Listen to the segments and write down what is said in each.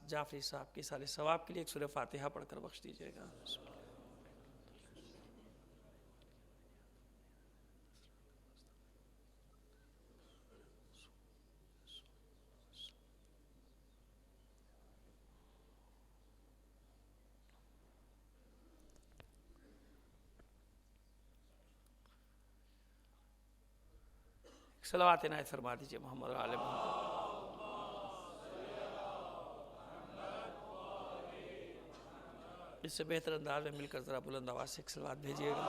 جعفری صاحب کی سارے ثواب کے لیے ایک سورہ فاتحہ پڑھ کر بخش دیجیے گا۔ صلوات عنایت فرما دیجیے محمد و آل محمد۔ اس سے بہتر انداز میں مل کر ذرا بلند آواز سے ایک صلوات بھیجیے گا۔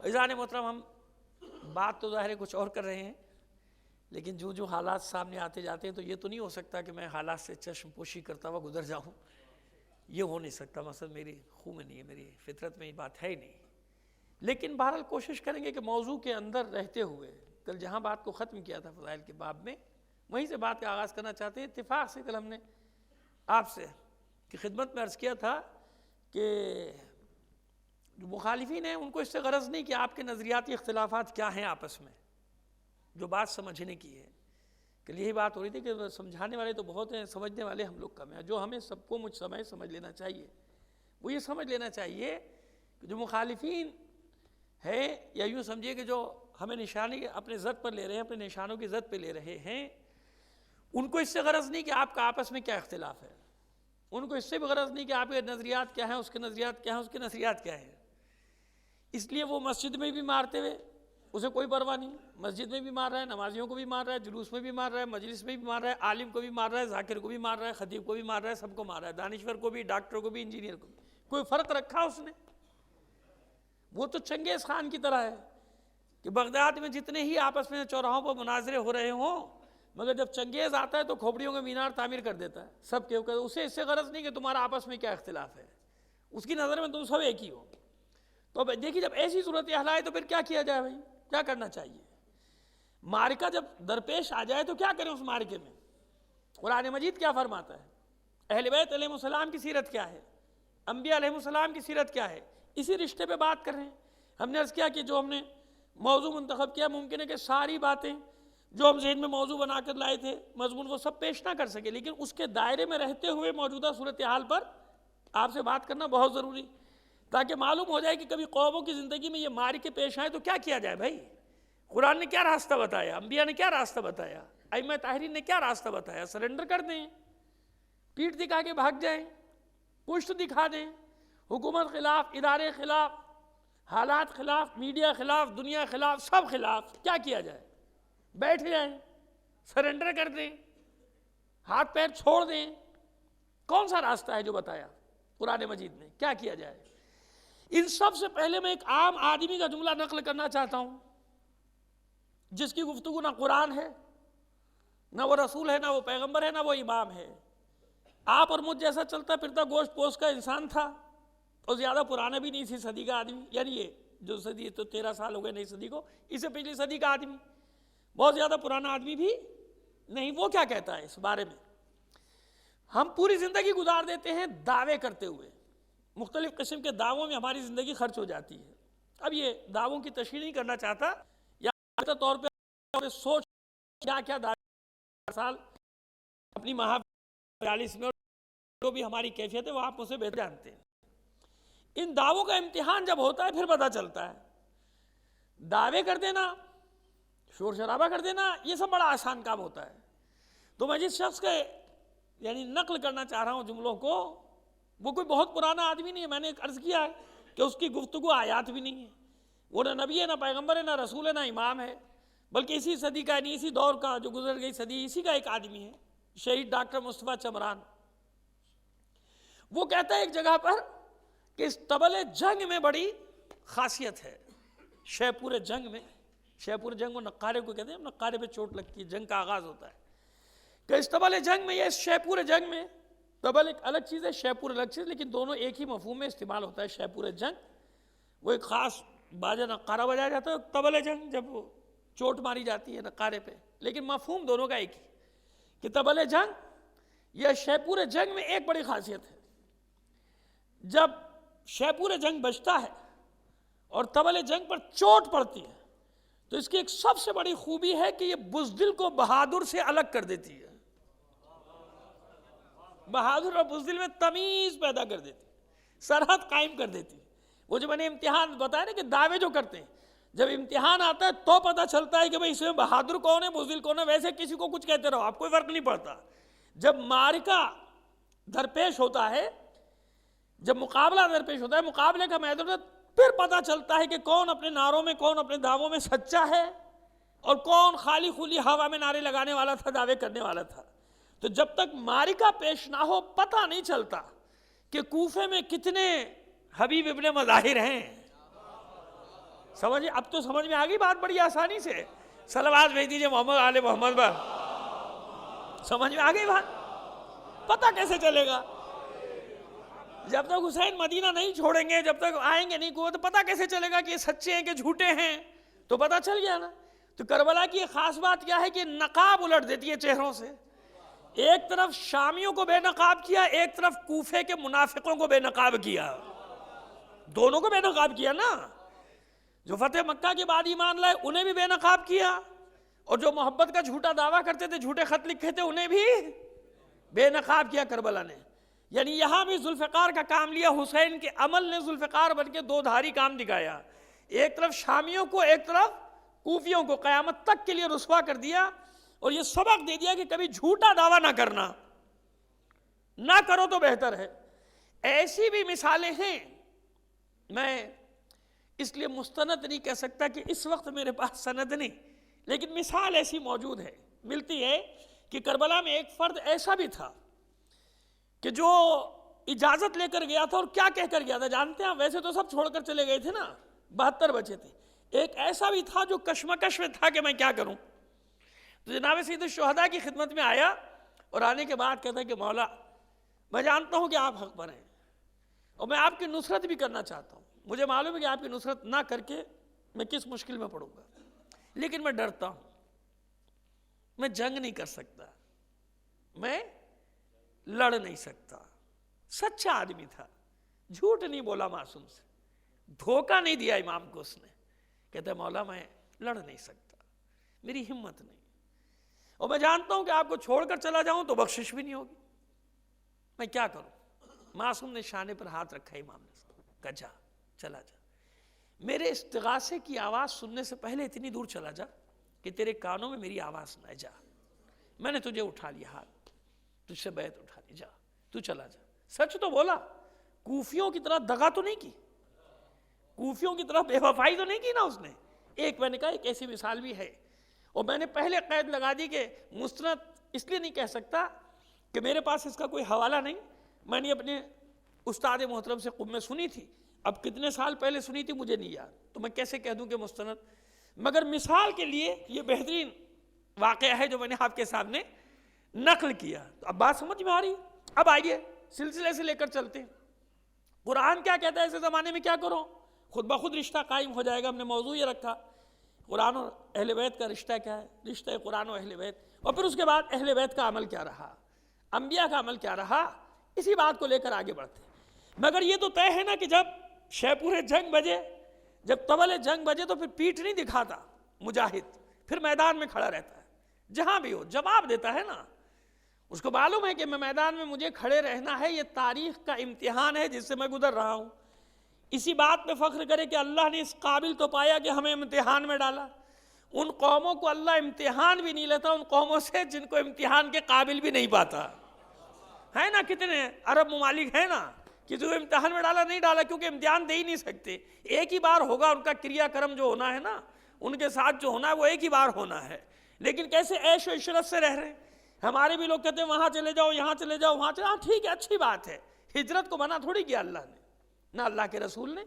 عزیزان محترم، ہم بات تو ظاہر ہے کچھ اور کر رہے ہیں، لیکن جو حالات سامنے آتے جاتے ہیں تو یہ تو نہیں ہو سکتا کہ میں حالات سے چشم پوشی کرتا ہوا گزر جاؤں، یہ ہو نہیں سکتا، مثلا میری خون میں نہیں ہے، میری فطرت میں یہ بات ہے ہی نہیں۔ لیکن بہرحال کوشش کریں گے کہ موضوع کے اندر رہتے ہوئے، کل جہاں بات کو ختم کیا تھا فضائل کے باب میں، وہیں سے بات کا آغاز کرنا چاہتے ہیں۔ اتفاق سے کل ہم نے آپ سے کی خدمت میں عرض کیا تھا کہ جو مخالفین ہیں ان کو اس سے غرض نہیں کہ آپ کے نظریاتی اختلافات کیا ہیں آپس میں، جو بات سمجھنے کی ہے، کہ یہی بات ہو رہی تھی کہ سمجھانے والے تو بہت ہیں، سمجھنے والے ہم لوگ کم ہیں۔ جو ہمیں سب کو سمجھ لینا چاہیے وہ یہ سمجھ لینا چاہیے کہ جو مخالفین ہیں، یا یوں سمجھیے کہ جو ہمیں نشانی اپنے ضد پر لے رہے ہیں، اپنے نشانوں کی ضد پہ لے رہے ہیں، ان کو اس سے غرض نہیں کہ آپ کا آپس میں کیا اختلاف ہے، ان کو اس سے بھی غرض نہیں کہ آپ کے نظریات کیا ہیں، اس کے نظریات کیا ہیں، اس کے نظریات کیا ہیں۔ اس لیے وہ مسجد میں بھی مارتے ہوئے اسے کوئی پرواہ نہیں، مسجد میں بھی مار رہا ہے، نمازیوں کو بھی مار رہا ہے، جلوس میں بھی مار رہا ہے، مجلس میں بھی مار رہا ہے، عالم کو بھی مار رہا ہے، ذاکر کو بھی مار رہا ہے، خطیب کو بھی مار رہا ہے، سب کو مار رہا ہے، دانشور کو بھی، ڈاکٹر کو بھی، انجینئر کو بھی۔ کوئی فرق رکھا اس نے؟ وہ تو چنگیز خان کی طرح ہے کہ بغداد میں جتنے ہی آپس میں چوراہوں پر مناظرے ہو رہے ہوں، مگر جب چنگیز آتا ہے تو کھوپڑیوں کا مینار تعمیر کر دیتا ہے سب کے، اسے اس سے غرض نہیں کہ تمہارا آپس میں کیا اختلاف ہے، اس کی نظر میں تم سب ایک ہی ہو۔ تو دیکھیے جب ایسی صورتحال آئے تو پھر کیا کیا جائے بھائی، کیا کرنا چاہیے؟ معرکہ جب درپیش آ جائے تو کیا کریں اس معرکے میں؟ قرآن مجید کیا فرماتا ہے؟ اہل بیت علیہ السلام کی سیرت کیا ہے؟ انبیاء علیہ السلام کی سیرت کیا ہے؟ اسی رشتے پہ بات کر رہے ہیں۔ ہم نے عرض کیا کہ جو ہم نے موضوع منتخب کیا، ممکن ہے کہ ساری باتیں جو ہم ذہن میں موضوع بنا کر لائے تھے مضمون وہ سب پیش نہ کر سکے، لیکن اس کے دائرے میں رہتے ہوئے موجودہ صورتحال پر آپ سے بات کرنا بہت ضروری، تاکہ معلوم ہو جائے کہ کبھی قوموں کی زندگی میں یہ معرکے پیش آئے تو کیا کیا جائے بھائی۔ قرآن نے کیا راستہ بتایا، انبیاء نے کیا راستہ بتایا، ائمہ طاہرین نے کیا راستہ بتایا؟ سرنڈر کر دیں، پیٹھ دکھا کے بھاگ جائیں، پشت دکھا دیں، حکومت خلاف، ادارے خلاف، حالات خلاف، میڈیا خلاف، دنیا خلاف، سب خلاف، کیا کیا جائے؟ بیٹھ جائیں، سرنڈر کر دیں، ہاتھ پیر چھوڑ دیں؟ کون سا راستہ ہے جو بتایا قرآن مجید نے؟ کیا کیا جائے؟ ان سب سے پہلے میں ایک عام آدمی کا جملہ نقل کرنا چاہتا ہوں، جس کی گفتگو نہ قرآن ہے، نہ وہ رسول ہے، نہ وہ پیغمبر ہے، نہ وہ امام ہے۔ آپ اور مجھ جیسا چلتا پھرتا گوشت پوش کا انسان تھا، اور زیادہ پرانا بھی نہیں تھی صدی کا آدمی، یعنی یہ جو صدی تو 13 سال ہو گئے نئی صدی کو، اس سے پچھلی صدی کا آدمی، بہت زیادہ پرانا آدمی بھی نہیں۔ وہ کیا کہتا ہے اس بارے میں؟ ہم پوری زندگی گزار دیتے ہیں دعوے کرتے ہوئے، مختلف قسم کے دعووں میں ہماری زندگی خرچ ہو جاتی ہے۔ اب یہ دعووں کی تشریح نہیں کرنا چاہتا، یا طور پہ سوچ کیا کیا دعوے سال اپنی مہا 42 میں، جو بھی ہماری کیفیت ہے وہ آپ اسے بہتر جانتے ہیں۔ ان دعووں کا امتحان جب ہوتا ہے پھر پتہ چلتا ہے۔ دعوے کر دینا، شور شرابہ کر دینا، یہ سب بڑا آسان کام ہوتا ہے۔ تو میں جس شخص کے یعنی نقل کرنا چاہ رہا ہوں جملوں کو، وہ کوئی بہت پرانا آدمی نہیں ہے۔ میں نے عرض کیا ہے کہ اس کی گفتگو آیات بھی نہیں ہے، وہ نہ نبی ہے، نہ پیغمبر ہے، نہ رسول ہے، نہ امام ہے، بلکہ اسی صدی کا، یعنی اسی دور کا جو گزر گئی صدی، اسی کا ایک آدمی ہے، شہید ڈاکٹر مصطفیٰ چمران۔ وہ کہتا ہے ایک جگہ پر کہ اس طبل جنگ میں بڑی خاصیت ہے۔ شیپور جنگ میں، شیپور جنگ وہ نقارے کو کہتے ہیں، نقارے پہ چوٹ لگتی ہے، جنگ کا آغاز ہوتا ہے، کہ اس طبل جنگ میں، یہ اس شیپور جنگ میں، طبل ایک الگ چیز ہے، شیپور الگ چیز، لیکن دونوں ایک ہی مفہوم میں استعمال ہوتا ہے۔ شیپور جنگ وہ ایک خاص باجا نقارہ بجایا جاتا ہے، طبل جنگ جب وہ چوٹ ماری جاتی ہے نقارے پہ، لیکن مفہوم دونوں کا ایک ہی کہ طبل جنگ یا شیپور جنگ میں ایک بڑی خاصیت ہے۔ جب شیپور جنگ بجتا ہے اور طبل جنگ پر چوٹ پڑتی ہے تو اس کی ایک سب سے بڑی خوبی ہے کہ یہ بزدل کو بہادر سے الگ کر دیتی ہے، بہادر اور بزدل میں تمیز پیدا کر دیتی، سرحد قائم کر دیتی۔ وہ جو میں نے امتحان بتایا نا کہ دعوے جو کرتے ہیں، جب امتحان آتا ہے تو پتہ چلتا ہے کہ بھئی اس میں بہادر کون ہے بزدل کون ہے، ویسے کسی کو کچھ کہتے رہو آپ کوئی فرق نہیں پڑتا۔ جب معرکہ درپیش ہوتا ہے، جب مقابلہ درپیش ہوتا ہے، مقابلے کا میدان ہوتا ہے، پھر پتہ چلتا ہے کہ کون اپنے نعروں میں، کون اپنے دعووں میں سچا ہے اور کون خالی خولی ہوا میں نعرے لگانے والا تھا، دعوے کرنے والا تھا۔ تو جب تک معرکہ پیش نہ ہو پتہ نہیں چلتا کہ کوفے میں کتنے حبیب ابن مظاہر ہیں۔ سمجھے؟ اب تو سمجھ میں آگئی بات بڑی آسانی سے، صلوات بھیج دیجئے محمد آل محمد پر، سمجھ میں آگئی بات؟ پتہ کیسے چلے گا؟ جب تک حسین مدینہ نہیں چھوڑیں گے، جب تک آئیں گے نہیں کو، تو پتہ کیسے چلے گا کہ یہ سچے ہیں کہ جھوٹے ہیں؟ تو پتہ چل گیا نا۔ تو کربلا کی ایک خاص بات کیا ہے کہ نقاب الٹ دیتی ہے چہروں سے۔ ایک طرف شامیوں کو بے نقاب کیا، ایک طرف کوفے کے منافقوں کو بے نقاب کیا، دونوں کو بے نقاب کیا نا۔ جو فتح مکہ کے بعد ایمان لائے انہیں بھی بے نقاب کیا، اور جو محبت کا جھوٹا دعویٰ کرتے تھے، جھوٹے خط لکھے تھے، انہیں بھی بے نقاب کیا کربلا نے۔ یعنی یہاں بھی ذوالفقار کا کام لیا، حسین کے عمل نے ذوالفقار بن کے دو دھاری کام دکھایا، ایک طرف شامیوں کو، ایک طرف کوفیوں کو، قیامت تک کے لیے رسوا کر دیا، اور یہ سبق دے دیا کہ کبھی جھوٹا دعویٰ نہ کرنا، نہ کرو تو بہتر ہے۔ ایسی بھی مثالیں ہیں، میں اس لیے مستند نہیں کہہ سکتا کہ اس وقت میرے پاس سند نہیں، لیکن مثال ایسی موجود ہے، ملتی ہے کہ کربلا میں ایک فرد ایسا بھی تھا کہ جو اجازت لے کر گیا تھا، اور کیا کہہ کر گیا تھا جانتے ہیں؟ ویسے تو سب چھوڑ کر چلے گئے تھے نا، 72 بچے تھے، ایک ایسا بھی تھا جو کشمکش میں تھا کہ میں کیا کروں۔ تو جناب سید الشہداء کی خدمت میں آیا، اور آنے کے بعد کہتا ہے کہ مولا میں جانتا ہوں کہ آپ حق پر ہیں، اور میں آپ کی نصرت بھی کرنا چاہتا ہوں، مجھے معلوم ہے کہ آپ کی نصرت نہ کر کے میں کس مشکل میں پڑوں گا، لیکن میں ڈرتا ہوں، میں جنگ نہیں کر سکتا، میں لڑ نہیں سکتا۔ سچا آدمی تھا، جھوٹ نہیں بولا معصوم سے، دھوکہ نہیں دیا امام کو اس نے۔ کہتا ہے مولا میں لڑ نہیں سکتا، میری ہمت نہیں، اور میں جانتا ہوں کہ آپ کو چھوڑ کر چلا جاؤں تو بخشش بھی نہیں ہوگی، میں کیا کروں؟ معصوم نے شانے پر ہاتھ رکھا، امام نے کہا جا، چلا جا، میرے استغاثے کی آواز سننے سے پہلے اتنی دور چلا جا کہ تیرے کانوں میں میری آواز نہ جا، میں نے تجھے اٹھا لیا ہاتھ، تجھ سے بیعت اٹھا لی، جا تو چلا جا۔ سچ تو بولا، کوفیوں کی طرح دغا تو نہیں کی، کوفیوں کی طرح بے وفائی تو نہیں کی نا اس نے۔ ایک میں نے کہا ایک ایسی مثال بھی ہے، اور میں نے پہلے قید لگا دی کہ مستند اس لیے نہیں کہہ سکتا کہ میرے پاس اس کا کوئی حوالہ نہیں، میں نے اپنے استاد محترم سے میں سنی تھی، اب کتنے سال پہلے سنی تھی مجھے نہیں یاد، تو میں کیسے کہہ دوں کہ مستند، مگر مثال کے لیے یہ بہترین واقعہ ہے جو میں نے آپ کے سامنے نقل کیا۔ تو اب بات سمجھ میں آ رہی ہے؟ اب آئیے سلسلے سے لے کر چلتے ہیں، قرآن کیا کہتا ہے ایسے زمانے میں کیا کرو؟ خود بخود رشتہ قائم ہو جائے گا۔ ہم نے موضوع یہ رکھا قرآن اور اہل بیت کا رشتہ کیا ہے، رشتہ قرآن و اہل بیت، اور پھر اس کے بعد اہل بیت کا عمل کیا رہا، انبیاء کا عمل کیا رہا، اسی بات کو لے کر آگے بڑھتے ہیں۔ مگر یہ تو طے ہے نا کہ جب شیپور جنگ بجے، جب طبل جنگ بجے تو پھر پیٹھ نہیں دکھاتا مجاہد، پھر میدان میں کھڑا رہتا ہے، جہاں بھی ہو جواب دیتا ہے نا، اس کو معلوم ہے کہ میں میدان میں مجھے کھڑے رہنا ہے، یہ تاریخ کا امتحان ہے جس سے میں گزر رہا ہوں۔ اسی بات پہ فخر کرے کہ اللہ نے اس قابل تو پایا کہ ہمیں امتحان میں ڈالا۔ ان قوموں کو اللہ امتحان بھی نہیں لیتا، ان قوموں سے جن کو امتحان کے قابل بھی نہیں پاتا ہے نا۔ کتنے عرب ممالک ہیں نا کہ جو امتحان میں ڈالا نہیں ڈالا کیونکہ امتحان دے ہی نہیں سکتے، ایک ہی بار ہوگا ان کا کریا کرم جو ہونا ہے نا، ان کے ساتھ جو ہونا ہے وہ ایک ہی بار ہونا ہے، لیکن کیسے عیش و عشرت سے رہ رہے ہیں۔ ہمارے بھی لوگ کہتے ہیں وہاں چلے جاؤ، یہاں چلے جاؤ، وہاں چلے جاؤ، ٹھیک ہے اچھی بات ہے، ہجرت کو منع تھوڑی کیا اللہ نے، نہ اللہ کے رسول نے۔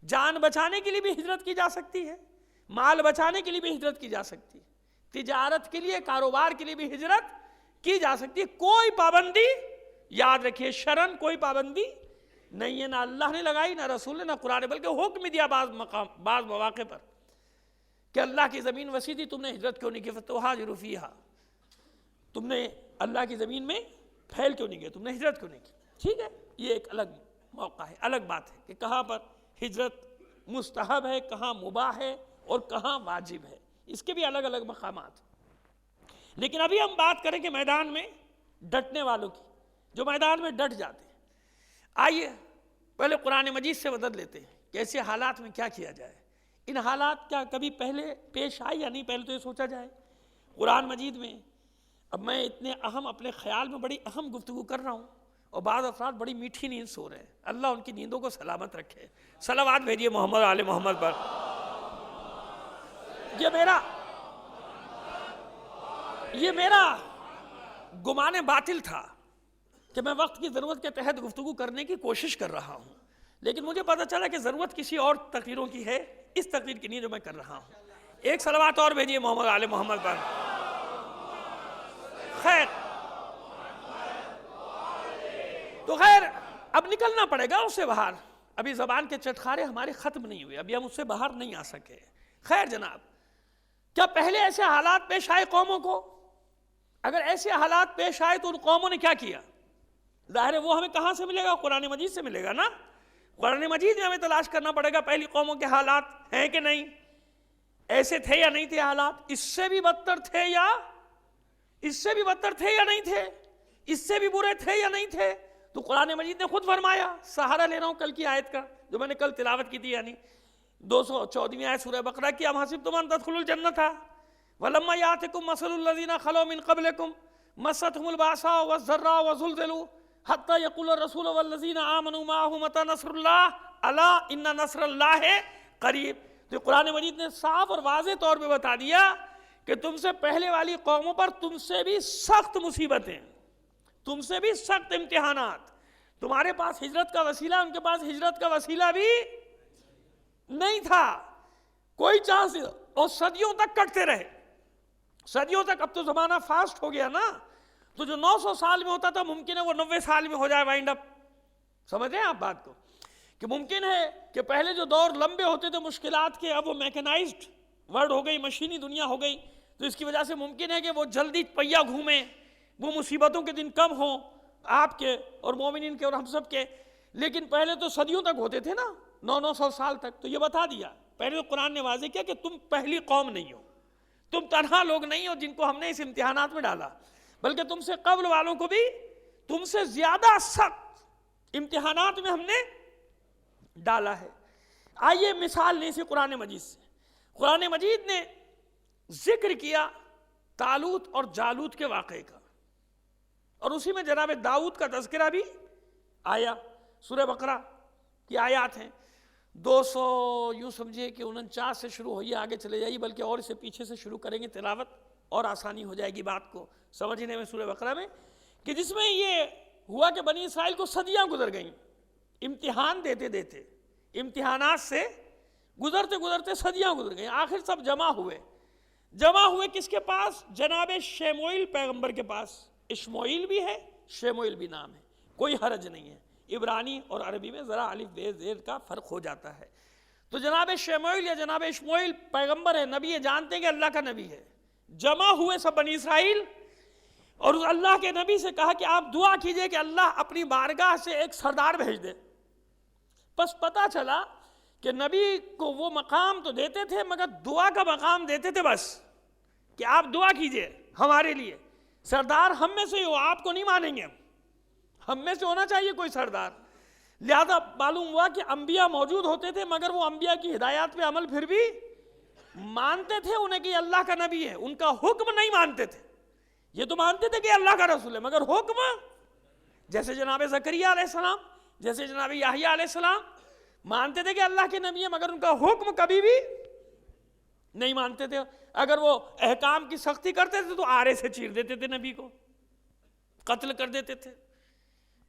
جان بچانے کے لیے بھی ہجرت کی جا سکتی ہے، مال بچانے کے لیے بھی ہجرت کی جا سکتی ہے، تجارت کے لیے، کاروبار کے لیے بھی ہجرت کی جا سکتی ہے، کوئی پابندی، یاد رکھیے شرن کوئی پابندی نہیں ہے، نہ اللہ نے لگائی نہ رسول نے نہ قرآن، بلکہ حکم دیا بعض مواقع پر کہ اللہ کی زمین وسیع تھی، تم نے ہجرت کیوں نہیں کی، فتوہاجروا فیہا، تم نے اللہ کی زمین میں پھیل کیوں نہیں گئے، تم نے ہجرت کیوں نہیں کی۔ ٹھیک ہے، یہ ایک الگ موقع ہے، الگ بات ہے کہ کہاں پر ہجرت مستحب ہے، کہاں مباح ہے اور کہاں واجب ہے۔ اس کے بھی الگ الگ مقامات. لیکن ابھی ہم بات کریں کہ میدان میں ڈٹنے والوں کی، جو میدان میں ڈٹ جاتے ہیں. آئیے پہلے قرآن مجید سے مدد لیتے ہیں کہ ایسے حالات میں کیا کیا جائے. ان حالات کیا کبھی پہلے پیش آئی یا نہیں؟ پہلے تو یہ سوچا جائے. قرآن مجید میں اب میں اتنے اہم، اپنے خیال میں بڑی اہم گفتگو کر رہا ہوں اور بعض افراد بڑی میٹھی نیند سو رہے ہیں. اللہ ان کی نیندوں کو سلامت رکھے. صلوات بھیجیے محمد آل محمد پر. یہ میرا گمان باطل تھا کہ میں وقت کی ضرورت کے تحت گفتگو کرنے کی کوشش کر رہا ہوں، لیکن مجھے پتہ چلا کہ ضرورت کسی اور تقریروں کی ہے، اس تقریر کی نہیں جو میں کر رہا ہوں. ایک صلوات اور بھیجیے محمد آل محمد پر. خیر اب نکلنا پڑے گا اس سے باہر. ابھی زبان کے چٹخارے ہمارے ختم نہیں ہوئے، ابھی ہم اس سے باہر نہیں آ سکے. خیر جناب، کیا پہلے ایسے حالات پیش آئے قوموں کو؟ اگر ایسے حالات پیش آئے تو ان قوموں نے کیا کیا؟ ظاہر ہے وہ ہمیں کہاں سے ملے گا؟ قرآن مجید سے ملے گا نا. قرآن مجید میں ہمیں تلاش کرنا پڑے گا پہلی قوموں کے حالات ہیں کہ نہیں، ایسے تھے یا نہیں تھے حالات، اس سے بھی بدتر تھے یا نہیں تھے، اس سے بھی برے تھے یا نہیں تھے. تو قرآن مجید نے خود فرمایا، سہارا لے رہا ہوں کل کی آیت کا جو میں نے کل تلاوت کی تھی، یعنی 214ویں آیت سورہ بقرہ کی. ام حسبتم ان تدخلوا الجنۃ ولما یاتکم مثل الذین خلوا من قبلکم مستهم الباساء والضراء وزلزلوا حتی یقول الرسول والذین آمنوا معه متی نصر اللہ الا ان نصر اللہ قریب. تو قرآن مجید نے صاف اور واضح طور پہ بتا دیا کہ تم سے پہلے والی قوموں پر تم سے بھی سخت مصیبتیں، تم سے بھی سخت امتحانات. تمہارے پاس ہجرت کا وسیلہ، ان کے پاس ہجرت کا وسیلہ بھی نہیں تھا، کوئی چانس، اور صدیوں تک کٹتے رہے، صدیوں تک. اب تو زمانہ فاسٹ ہو گیا نا، تو جو 900 سال میں ہوتا تھا ممکن ہے وہ 90 سال میں ہو جائے وائنڈ اپ. سمجھ رہے ہیں آپ بات کو؟ کہ ممکن ہے کہ پہلے جو دور لمبے ہوتے تھے مشکلات کے، اب وہ میکنائزڈ ورلڈ ہو گئی، مشینی دنیا ہو گئی، تو اس کی وجہ سے ممکن ہے کہ وہ جلدی پہیا گھومیں، وہ مصیبتوں کے دن کم ہوں آپ کے اور مومنین کے اور ہم سب کے. لیکن پہلے تو صدیوں تک ہوتے تھے نا، 900 سال تک. تو یہ بتا دیا پہلے تو قرآن نے واضح کیا کہ تم پہلی قوم نہیں ہو، تم تنہا لوگ نہیں ہو جن کو ہم نے اس امتحانات میں ڈالا، بلکہ تم سے قبل والوں کو بھی تم سے زیادہ سخت امتحانات میں ہم نے ڈالا ہے. آئیے مثال لیں اسی قرآن مجید سے. قرآن مجید نے ذکر کیا طالوت اور جالوت کے واقعے کا، اور اسی میں جناب داؤد کا تذکرہ بھی آیا. سورہ بقرہ کی آیات ہیں 200 یوں سمجھے کہ 49 سے شروع ہوئی، آگے چلے جائیے، بلکہ اور اسے پیچھے سے شروع کریں گے تلاوت اور آسانی ہو جائے گی بات کو سمجھنے میں. سورہ بقرہ میں کہ جس میں یہ ہوا کہ بنی اسرائیل کو صدیاں گزر گئیں، امتحان دیتے دیتے، امتحانات سے گزرتے گزرتے صدیاں گزر گئیں. آخر سب جمع ہوئے کس کے پاس؟ جناب شموئیل پیغمبر کے پاس. اشموئیل بھی ہے، شموئیل بھی نام ہے، کوئی حرج نہیں ہے. عبرانی اور عربی میں ذرا الف بے زیر کا فرق ہو جاتا ہے. تو جناب شموئیل یا جناب اشموئیل پیغمبر ہے، نبی ہے، جانتے ہیں کہ اللہ کا نبی ہے. جمع ہوئے سب بنی اسرائیل اور اس اللہ کے نبی سے کہا کہ آپ دعا کیجئے کہ اللہ اپنی بارگاہ سے ایک سردار بھیج دے. بس پتہ چلا کہ نبی کو وہ مقام تو دیتے تھے مگر دعا کا مقام دیتے تھے، بس کہ آپ دعا کیجئے ہمارے لیے، سردار ہم میں سے ہو، آپ کو نہیں مانیں گے، ہم میں سے ہونا چاہیے کوئی سردار. لہذا معلوم ہوا کہ انبیاء موجود ہوتے تھے مگر وہ انبیاء کی ہدایات پہ عمل پھر بھی مانتے تھے انہیں کہ اللہ کا نبی ہے، ان کا حکم نہیں مانتے تھے. یہ تو مانتے تھے کہ اللہ کا رسول ہے مگر حکم، جیسے جناب زکریا علیہ السلام، جیسے جناب یحییٰ علیہ السلام مانتے تھے کہ اللہ کے نبی ہے مگر ان کا حکم کبھی بھی نہیں مانتے تھے. اگر وہ احکام کی سختی کرتے تھے تو آرے سے چیر دیتے تھے، نبی کو قتل کر دیتے تھے،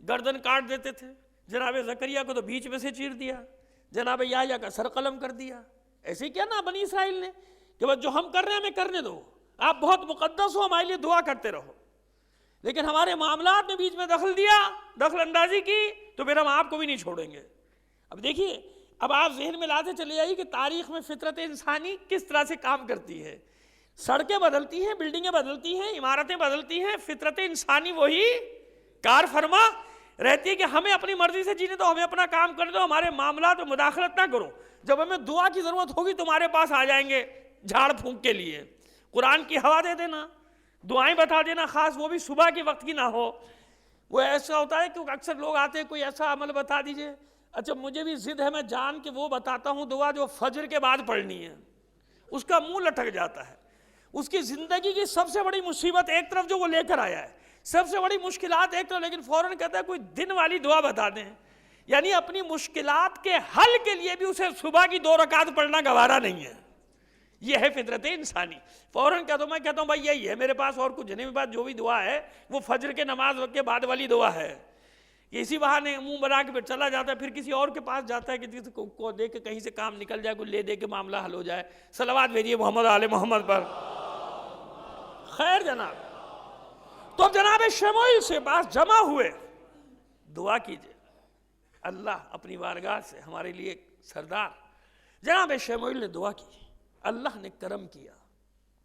گردن کاٹ دیتے تھے. جناب زکریا کو تو بیچ میں سے چیر دیا، جناب یحییٰ کا سر قلم کر دیا. ایسے ہی کیا نا بنی اسرائیل نے کہ بس جو ہم کر رہے ہیں ہمیں کرنے دو، آپ بہت مقدس ہو، ہمارے لیے دعا کرتے رہو. لیکن ہمارے معاملات میں بیچ میں دخل دیا، دخل اندازی کی، تو پھر ہم آپ کو بھی نہیں چھوڑیں گے. اب دیکھیے، اب آپ ذہن میں لاتے چلے جائیے کہ تاریخ میں فطرت انسانی کس طرح سے کام کرتی ہے. سڑکیں بدلتی ہیں، بلڈنگیں بدلتی ہیں، عمارتیں بدلتی ہیں، فطرت انسانی وہی کار فرما رہتی ہے کہ ہمیں اپنی مرضی سے جینے دو، ہمیں اپنا کام کرنے دو، ہمارے معاملات میں مداخلت نہ کرو. جب ہمیں دعا کی ضرورت ہوگی تمہارے پاس آ جائیں گے، جھاڑ پھونک کے لیے، قرآن کی ہوا دے دینا، دعائیں بتا دینا، خاص وہ بھی صبح کی وقت کی نہ ہو۔ وہ ایسا ہوتا ہے کہ اکثر لوگ آتے ہیں کوئی ایسا عمل بتا دیجئے، اچھا مجھے بھی ضد ہے، میں جان کے وہ بتاتا ہوں دعا جو فجر کے بعد پڑھنی ہے، اس کا منہ لٹک جاتا ہے۔ اس کی زندگی کی سب سے بڑی مصیبت ایک طرف جو وہ لے کر آیا ہے، سب سے بڑی مشکلات ایک طرف، لیکن فوراً کہتا ہے کوئی دن والی دعا بتا دیں، یعنی اپنی مشکلات کے حل کے لیے بھی اسے صبح کی 2 رکعت پڑھنا گوارا نہیں ہے۔ یہ ہے فطرت انسانی۔ فوراً کہتا ہوں، میں کہتا ہوں بھائی یہی ہے میرے پاس، اور کچھ نہیں، میرے پاس جو بھی دعا ہے وہ فجر کے نماز کے بعد والی دعا ہے۔ اسی بہانے منہ بنا کے پھر چلا جاتا ہے، پھر کسی اور کے پاس جاتا ہے کہ جس کو دے کے کہیں سے کام نکل جائے، کوئی لے دے کے معاملہ حل ہو جائے۔ صلوات بھیجیے محمد آل محمد پر۔ خیر جناب، تو اب جناب شموئیل سے پاس جمع ہوئے، دعا کیجئے اللہ اپنی بارگاہ سے ہمارے لیے سردار۔ جناب شموئیل نے دعا کی، اللہ نے کرم کیا،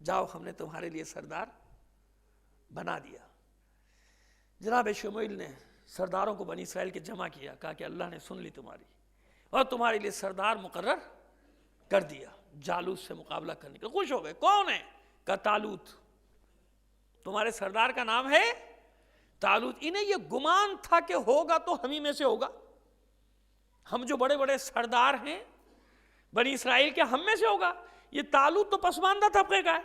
جاؤ ہم نے تمہارے لیے سردار بنا دیا۔ جناب شموئیل نے سرداروں کو بنی اسرائیل کے جمع کیا، کہا کہ اللہ نے سن لی تمہاری اور تمہارے لیے سردار مقرر کر دیا جالوت سے مقابلہ کرنے کے۔ خوش ہو گئے، کون ہے؟ کہا طالوت، تمہارے سردار کا نام ہے طالوت۔ انہیں یہ گمان تھا کہ ہوگا تو ہم ہی میں سے ہوگا، ہم جو بڑے بڑے سردار ہیں بنی اسرائیل کے، ہم میں سے ہوگا۔ یہ طالوت تو پسماندہ طبقے کا ہے،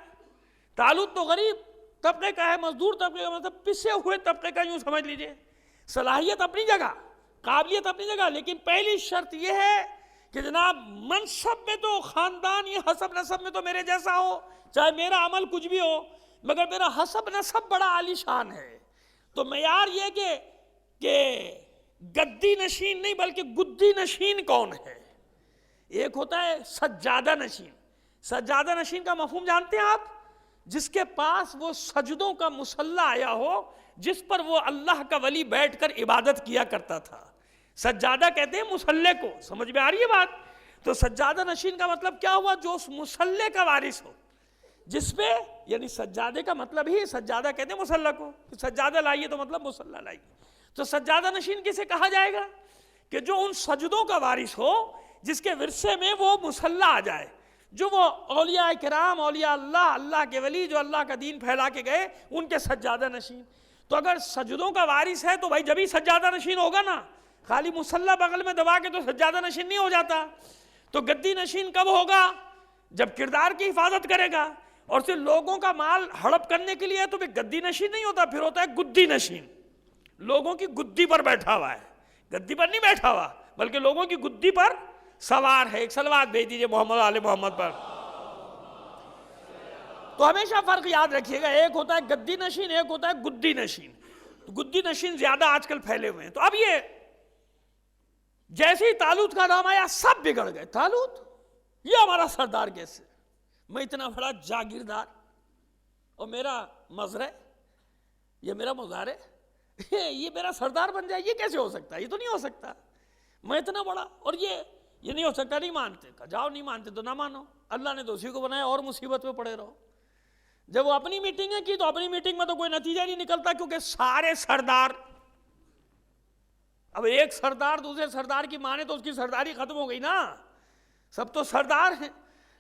طالوت تو غریب طبقے کا ہے، مزدور طبقے کا، مطلب پسے ہوئے طبقے کا، یوں سمجھ لیجئے۔ صلاحیت اپنی جگہ، قابلیت اپنی جگہ، لیکن پہلی شرط یہ ہے کہ جناب منصب میں تو خاندان، یہ حسب نسب میں تو میرے جیسا ہو، چاہے میرا عمل کچھ بھی ہو، مگر میرا حسب نسب بڑا عالی شان ہے۔ تو معیار یہ کہ گدی نشین نہیں بلکہ گدی نشین کون ہے؟ ایک ہوتا ہے سجادہ نشین۔ سجادہ نشین کا مفہوم جانتے ہیں آپ؟ جس کے پاس وہ سجدوں کا مصلی آیا ہو، جس پر وہ اللہ کا ولی بیٹھ کر عبادت کیا کرتا تھا، سجادہ کہتے ہیں مصلی کو۔ سمجھ میں آ رہی ہے بات؟ تو سجادہ نشین کا مطلب کیا ہوا؟ جو اس مصلی کا وارث ہو، جس پہ، یعنی سجادے کا مطلب ہی سجادہ کہتے ہیں مصلی کو، سجادہ لائیے تو مطلب مصلی لائیے۔ تو سجادہ نشین کسے کہا جائے گا؟ کہ جو ان سجدوں کا وارث ہو جس کے ورثے میں وہ مصلی آ جائے، جو وہ اولیاء کرام، اولیاء اللہ، اللہ کے ولی جو اللہ کا دین پھیلا کے گئے، ان کے سجادہ نشین۔ تو اگر سجدوں کا وارث ہے تو بھائی جبھی سجادہ نشین ہوگا نا، خالی مصلی بغل میں دبا کے تو سجادہ نشین نہیں ہو جاتا۔ تو گدی نشین کب ہوگا؟ جب کردار کی حفاظت کرے گا، اور صرف لوگوں کا مال ہڑپ کرنے کے لیے تو پھر گدی نشین نہیں ہوتا، پھر ہوتا ہے گدی نشین۔ لوگوں کی گدی پر بیٹھا ہوا ہے، گدی پر نہیں بیٹھا ہوا بلکہ لوگوں کی گدی پر سوار ہے۔ ایک صلوات بھیج دیجئے محمد آل محمد پر۔ تو ہمیشہ فرق یاد رکھیے گا، ایک ہوتا ہے گدی نشین، ایک ہوتا ہے گدی نشین۔ گدی نشین زیادہ آج کل پھیلے ہوئے ہیں۔ تو اب یہ جیسے ہی طالوت کا نام آیا سب بگڑ گئے، طالوت یہ ہمارا سردار کیسے؟ میں اتنا بڑا جاگیردار، اور میرا مزرع، یہ میرا مزارع، یہ میرا سردار بن جائے، یہ کیسے ہو سکتا ہے؟ یہ تو نہیں ہو سکتا، میں اتنا بڑا، اور یہ نہیں ہو سکتا۔ نہیں مانتے، کہا جاؤ نہیں مانتے تو نہ مانو، اللہ نے تو اسی کو بنایا، اور مصیبت میں پڑے رہو۔ جب وہ اپنی میٹنگیں کی تو اپنی میٹنگ میں تو کوئی نتیجہ نہیں نکلتا، کیونکہ سارے سردار، اب ایک سردار دوسرے سردار کی مانے تو اس کی سرداری ختم ہو گئی نا، سب تو سردار ہیں،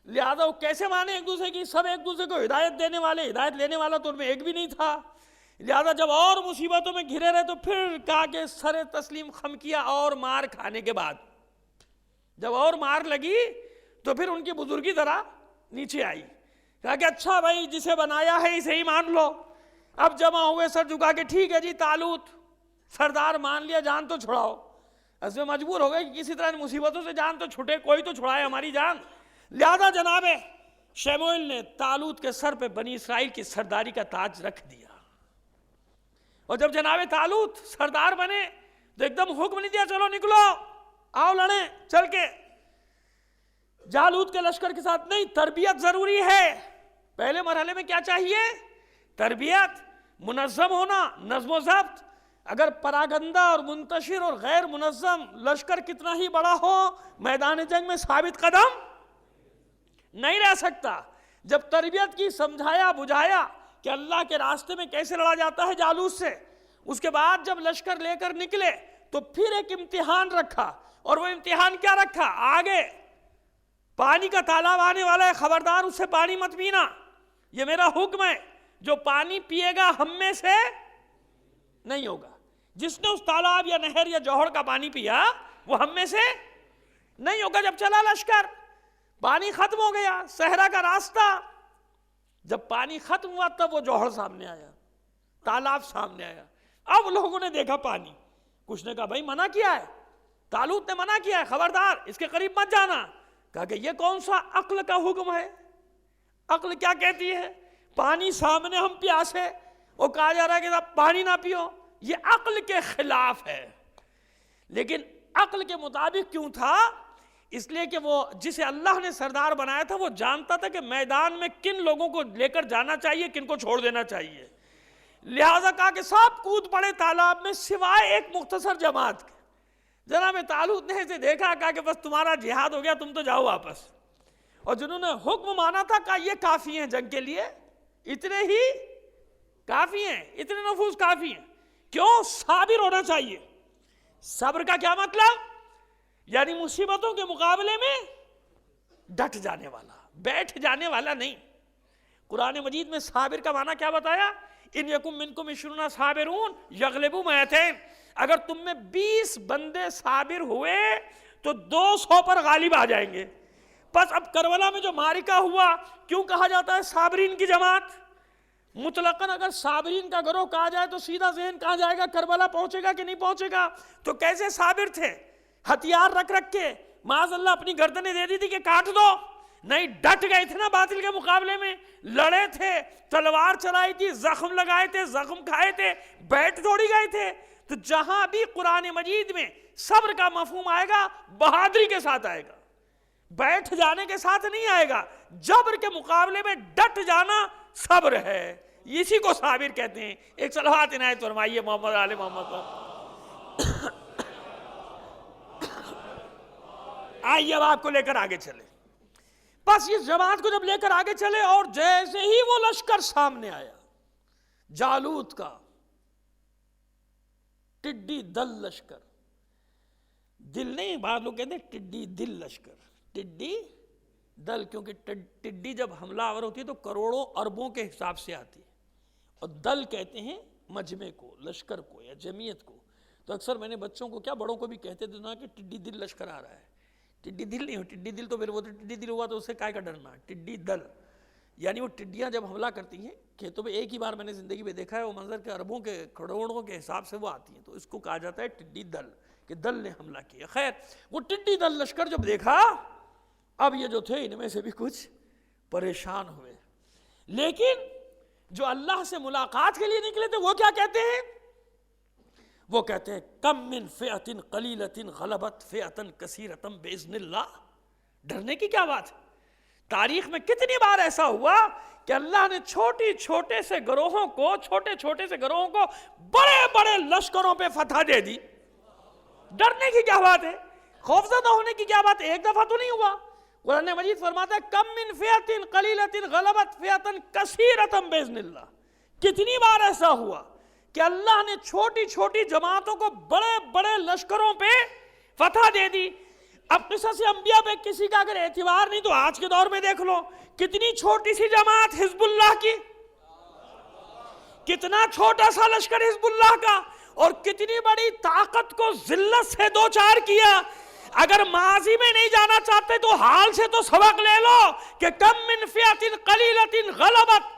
لہذا وہ کیسے مانے ایک دوسرے کی؟ سب ایک دوسرے کو ہدایت دینے والے، ہدایت لینے والا تو ان میں ایک بھی نہیں تھا۔ لہذا جب اور مصیبتوں میں گھرے رہے تو پھر کہا کہ سر تسلیم خم کیا، اور مار کھانے کے بعد جب اور مار لگی تو پھر ان کی بزرگی ذرا نیچے آئی، کہا کہ اچھا بھائی جسے بنایا ہے اسے ہی مان لو۔ اب جمع ہوئے سر جھکا کے، ٹھیک ہے جی طالوت سردار مان لیا، جان تو چھڑاؤ۔ اس میں مجبور ہو گئے کہ کسی طرح مصیبتوں سے جان تو چھٹے، کوئی تو چھڑائے ہماری جان۔ لہذا جناب شموئیل نے طالوت کے سر پہ بنی اسرائیل کی سرداری کا تاج رکھ دیا، اور جب جناب طالوت سردار بنے تو ایک دم حکم نہیں دیا چلو نکلو آؤ لڑیں چل کے جالوت کے لشکر کے ساتھ، نہیں، تربیت ضروری ہے۔ پہلے مرحلے میں کیا چاہیے؟ تربیت، منظم ہونا، نظم و ضبط۔ اگر پراگندہ اور منتشر اور غیر منظم لشکر کتنا ہی بڑا ہو، میدان جنگ میں ثابت قدم نہیں رہ سکتا۔ جب تربیت کی، سمجھایا بجھایا کہ اللہ کے راستے میں کیسے لڑا جاتا ہے جالوت سے، اس کے بعد جب لشکر لے کر نکلے تو پھر ایک امتحان رکھا، اور وہ امتحان کیا رکھا؟ آگے پانی کا تالاب آنے والا ہے، خبردار اس سے پانی مت پینا، یہ میرا حکم ہے۔ جو پانی پیے گا ہم میں سے نہیں ہوگا۔ جس نے اس تالاب یا نہر یا جوہر کا پانی پیا وہ ہم میں سے نہیں ہوگا۔ جب چلا لشکر، پانی ختم ہو گیا، صحرا کا راستہ، جب پانی ختم ہوا تب وہ جوہر سامنے آیا، تالاب سامنے آیا۔ اب لوگوں نے دیکھا پانی، کچھ نے کہا بھائی منع کیا ہے، طالوت نے منع کیا ہے، خبردار اس کے قریب مت جانا۔ کہا کہ یہ کون سا عقل کا حکم ہے؟ عقل کیا کہتی ہے؟ پانی سامنے، ہم پیاسے، وہ کہا جا رہا ہے کہ آپ پانی نہ پیو، یہ عقل کے خلاف ہے۔ لیکن عقل کے مطابق کیوں تھا؟ اس لیے کہ وہ جسے اللہ نے سردار بنایا تھا وہ جانتا تھا کہ میدان میں کن لوگوں کو لے کر جانا چاہیے، کن کو چھوڑ دینا چاہیے۔ لہٰذا کہا کہ سب کود پڑے تالاب میں سوائے ایک مختصر جماعت کے۔ جناب طالوت نے اسے دیکھا، کہا کہ بس تمہارا جہاد ہو گیا، تم تو جاؤ واپس۔ اور جنہوں نے حکم مانا تھا کہا یہ کافی ہیں جنگ کے لیے، اتنے ہی کافی ہیں، اتنے نفوس کافی ہیں۔ کیوں؟ صابر ہونا چاہیے۔ صبر کا کیا مطلب؟ یعنی مصیبتوں کے مقابلے میں ڈٹ جانے والا، بیٹھ جانے والا نہیں۔ قرآن مجید میں صابر کا معنی کیا بتایا؟ ان یکم منکم 20 صابرون یغلبوا مئتین، اگر تم میں 20 بندے صابر ہوئے تو 200 پر غالب آ جائیں گے۔ پس اب کربلا میں جو معرکہ ہوا، کیوں کہا جاتا ہے صابرین کی جماعت؟ مطلقاً اگر صابرین کا گروہ کہا جائے تو سیدھا ذہن کہا جائے گا کربلا پہنچے گا کہ نہیں پہنچے گا؟ تو کیسے صابر تھے؟ ہتھیار رکھ رکھ کے معاذ اللہ اپنی گردنیں دے دی تھی کہ کاٹ دو، نہیں، ڈٹ گئے تھے نا باطل کے مقابلے میں، لڑے تھے، تلوار چلائی تھی، زخم لگائے تھے، زخم کھائے تھے، بیٹھ تھوڑی گئے تھے۔ تو جہاں بھی قرآن مجید میں صبر کا مفہوم آئے گا بہادری کے ساتھ آئے گا، بیٹھ جانے کے ساتھ نہیں آئے گا۔ جبر کے مقابلے میں ڈٹ جانا صبر ہے، اسی کو صابر کہتے ہیں۔ ایک صلوات عنایت فرمائیے محمد آل محمد پر۔ آئیے اب آپ کو لے کر آگے چلے۔ بس اس جماعت کو جب لے کر آگے چلے اور جیسے ہی وہ لشکر سامنے آیا، جالوت کا ٹڈی دل لشکر، دل نہیں، بعض لوگ کہتے ہیں ٹڈی دل لشکر، ٹڈی دل، کیونکہ ٹڈی جب حملہ آور ہوتی ہے تو کروڑوں اربوں کے حساب سے آتی ہے، اور دل کہتے ہیں مجمع کو، لشکر کو یا جمعیت کو۔ تو اکثر میں نے بچوں کو، کیا بڑوں کو بھی کہتے تھے نا، کہ ٹڈی دل لشکر آ رہا ہے۔ ٹڈی دل نہیں ہو، ٹڈی دل تو پھر وہ ٹڈی دل ہوا تو اس سے کائے کا ڈرنا، ٹڈی دل یعنی وہ ٹڈیاں جب حملہ کرتی ہیں کھیتوں میں، ایک ہی بار میں نے زندگی میں دیکھا ہے وہ منظر کے اربوں کے کروڑوں کے حساب سے وہ آتی ہیں، تو اس کو کہا جاتا ہے ٹڈی دل، کہ دل نے حملہ کیا۔ خیر، وہ ٹڈی دل لشکر جب دیکھا، اب یہ جو تھے ان میں سے بھی کچھ پریشان ہوئے، لیکن جو اللہ سے ملاقات کے لیے نکلے تھے وہ کیا کہتے ہیں؟ وہ کہتے ہیں کم من فئۃ قلیلۃ غلبت فئۃ کثیرۃ باذن اللہ۔ ڈرنے کی کیا بات ہے؟ تاریخ میں کتنی بار ایسا ہوا کہ اللہ نے چھوٹے چھوٹے سے گروہوں کو بڑے بڑے لشکروں پہ فتح دے دی۔ ڈرنے کی کیا بات ہے؟ خوفزدہ ہونے کی کیا بات ہے؟ ایک دفعہ تو نہیں ہوا۔ قرآن مجید فرماتا ہے کم من فئۃ قلیلۃ غلبت فئۃ کثیرۃ باذن اللہ۔ کتنی بار ایسا ہوا کہ اللہ نے چھوٹی چھوٹی جماعتوں کو بڑے بڑے لشکروں پہ فتح دے دی۔ اب قصص انبیاء پہ کسی کا اگر اعتبار نہیں تو آج کے دور میں دیکھ لو، کتنی چھوٹی سی جماعت حزب اللہ کی، کتنا چھوٹا سا لشکر حزب اللہ کا، اور کتنی بڑی طاقت کو ذلت سے دوچار کیا۔ اگر ماضی میں نہیں جانا چاہتے تو حال سے تو سبق لے لو کہ کم من فئۃ قلیلۃ غلبت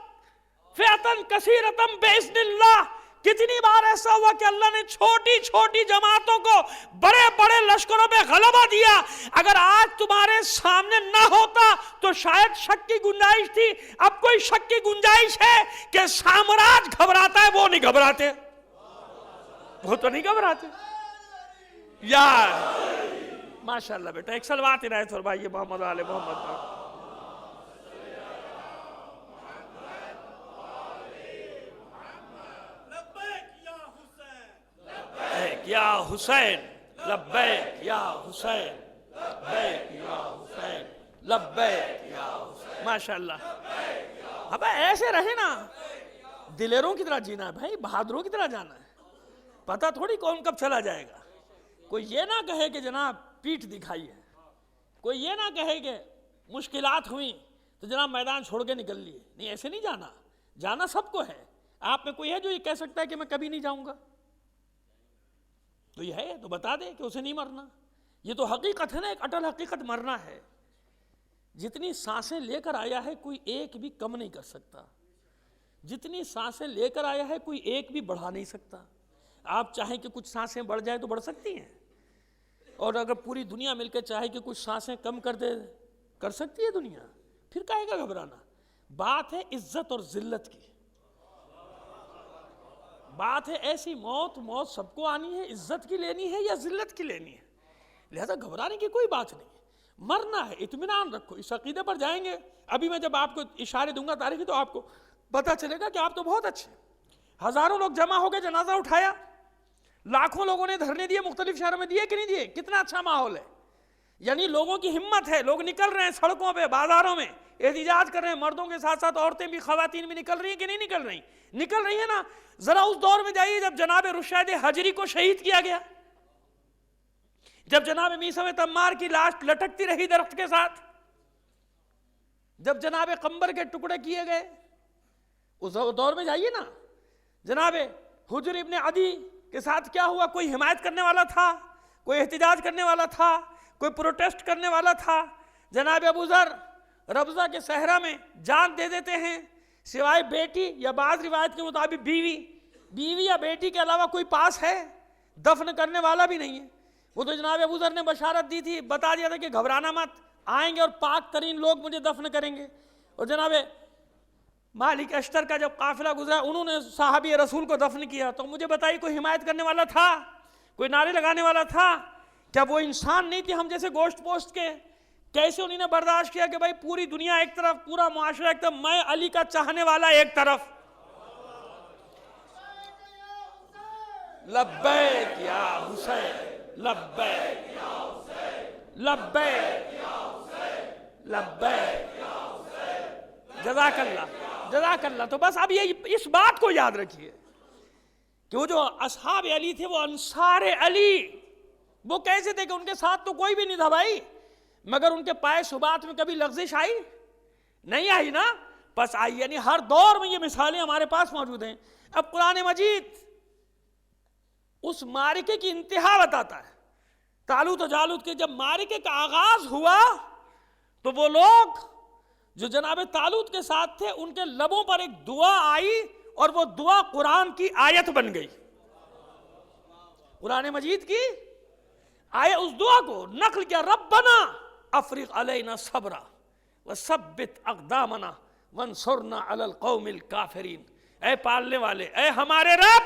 فئۃ کثیرۃ باذن اللہ۔ کتنی بار ایسا ہوا کہ اللہ نے چھوٹی چھوٹی جماعتوں کو بڑے بڑے لشکروں پہ غلبہ دیا۔ اگر آج تمہارے سامنے نہ ہوتا تو شاید شک کی گنجائش تھی، اب کوئی شک کی گنجائش ہے کہ سامراج گھبراتا ہے، وہ نہیں گھبراتے، وہ تو نہیں گھبراتے۔ یا ماشاءاللہ بیٹا، ایک صلوات عنایت فرمائیے محمد آل محمد پر۔ یا حسین لبیک یا حسین لبیک یا حسین لبیک یا حسین۔ ماشاءاللہ، اب ایسے رہے نا، دلیروں کی طرح جینا ہے بھائی، بہادروں کی طرح جانا ہے۔ پتہ تھوڑی کون کب چلا جائے گا۔ کوئی یہ نہ کہے کہ جناب پیٹھ دکھائی ہے، کوئی یہ نہ کہے کہ مشکلات ہوئیں تو جناب میدان چھوڑ کے نکل لیے. نہیں، ایسے نہیں جانا. جانا سب کو ہے. آپ میں کوئی ہے جو یہ کہہ سکتا ہے کہ میں کبھی نہیں جاؤں گا؟ تو یہ ہے تو بتا دے کہ اسے نہیں مرنا. یہ تو حقیقت ہے نا، ایک اٹل حقیقت، مرنا ہے. جتنی سانسیں لے کر آیا ہے کوئی ایک بھی کم نہیں کر سکتا. جتنی سانسیں لے کر آیا ہے کوئی ایک بھی بڑھا نہیں سکتا. آپ چاہیں کہ کچھ سانسیں بڑھ جائیں تو بڑھ سکتی ہیں، اور اگر پوری دنیا مل کے چاہے کہ کچھ سانسیں کم کر دے، کر سکتی ہے دنیا. پھر کہے گا گھبرانا؟ بات ہے عزت اور ذلت کی. بات ہے ایسی موت سب کو آنی ہے، عزت کی لینی ہے یا ذلت کی لینی ہے. لہذا گھبرانے کی کوئی بات نہیں. مرنا ہے، اطمینان رکھو، اس عقیدے پر جائیں گے. ابھی میں جب آپ کو اشارے دوں گا تاریخی تو آپ کو پتہ چلے گا کہ آپ تو بہت اچھے. ہزاروں لوگ جمع ہو گئے، جنازہ اٹھایا، لاکھوں لوگوں نے دھرنے دیے، مختلف شہروں میں دیے کہ نہیں دیے؟ کتنا اچھا ماحول ہے. یعنی لوگوں کی ہمت ہے، لوگ نکل رہے ہیں سڑکوں پہ، بازاروں میں احتجاج کر رہے ہیں. مردوں کے ساتھ ساتھ عورتیں بھی، خواتین بھی نکل رہی ہیں کہ نہیں نکل رہی؟ نکل رہی ہیں نا. ذرا اس دور میں جائیے جب جناب رشید حجری کو شہید کیا گیا، جب جناب میثم تمار کی لاش لٹکتی رہی درخت کے ساتھ، جب جناب قمبر کے ٹکڑے کیے گئے، اس دور میں جائیے نا. جناب حجر ابن عدی کے ساتھ کیا ہوا؟ کوئی حمایت کرنے والا تھا؟ کوئی احتجاج کرنے والا تھا؟ کوئی پروٹیسٹ کرنے والا تھا؟ جناب ابو ذر ربضہ کے صحرا میں جان دے دیتے ہیں، سوائے بیٹی یا بعض روایت کے مطابق بیوی یا بیٹی کے علاوہ کوئی پاس ہے؟ دفن کرنے والا بھی نہیں ہے. وہ تو جناب ابو ذر نے بشارت دی تھی، بتا دیا تھا کہ گھبرانا مت، آئیں گے اور پاک ترین لوگ مجھے دفن کریں گے. اور جناب مالک اشتر کا جب قافلہ گزرا، انہوں نے صحابی رسول کو دفن کیا. تو مجھے بتائیے کوئی حمایت کرنے والا تھا؟ کوئی نعرے لگانے والا تھا؟ کیا وہ انسان نہیں تھے ہم جیسے گوشت پوشت کے؟ کیسے انہوں نے برداشت کیا کہ بھائی پوری دنیا ایک طرف، پورا معاشرہ ایک طرف، میں علی کا چاہنے والا ایک طرف. لبیک یا حسین، لبیک یا حسین، لبیک یا حسین، لبیک یا حسین. جزاک اللہ، جزاک اللہ. تو بس اب یہ اس بات کو یاد رکھیے کہ وہ جو اصحاب علی تھے، وہ انصار علی، وہ کیسے تھے کہ ان کے ساتھ تو کوئی بھی نہیں تھا بھائی، مگر ان کے پائے ثبات میں کبھی لغزش آئی؟ نہیں آئی نا. بس آئی. یعنی ہر دور میں یہ مثالیں ہمارے پاس موجود ہیں. اب قرآن مجید اس معرکے کی انتہا بتاتا ہے. طالوت و جالوت کے جب معرکے کا آغاز ہوا تو وہ لوگ جو جناب طالوت کے ساتھ تھے، ان کے لبوں پر ایک دعا آئی اور وہ دعا قرآن کی آیت بن گئی. قرآن مجید کی آئے اس دعا کو نقل کیا، ربنا افرغ علینا صبرا وثبت اقدامنا وانصرنا علی القوم الکافرین. اے پالنے والے، اے ہمارے رب،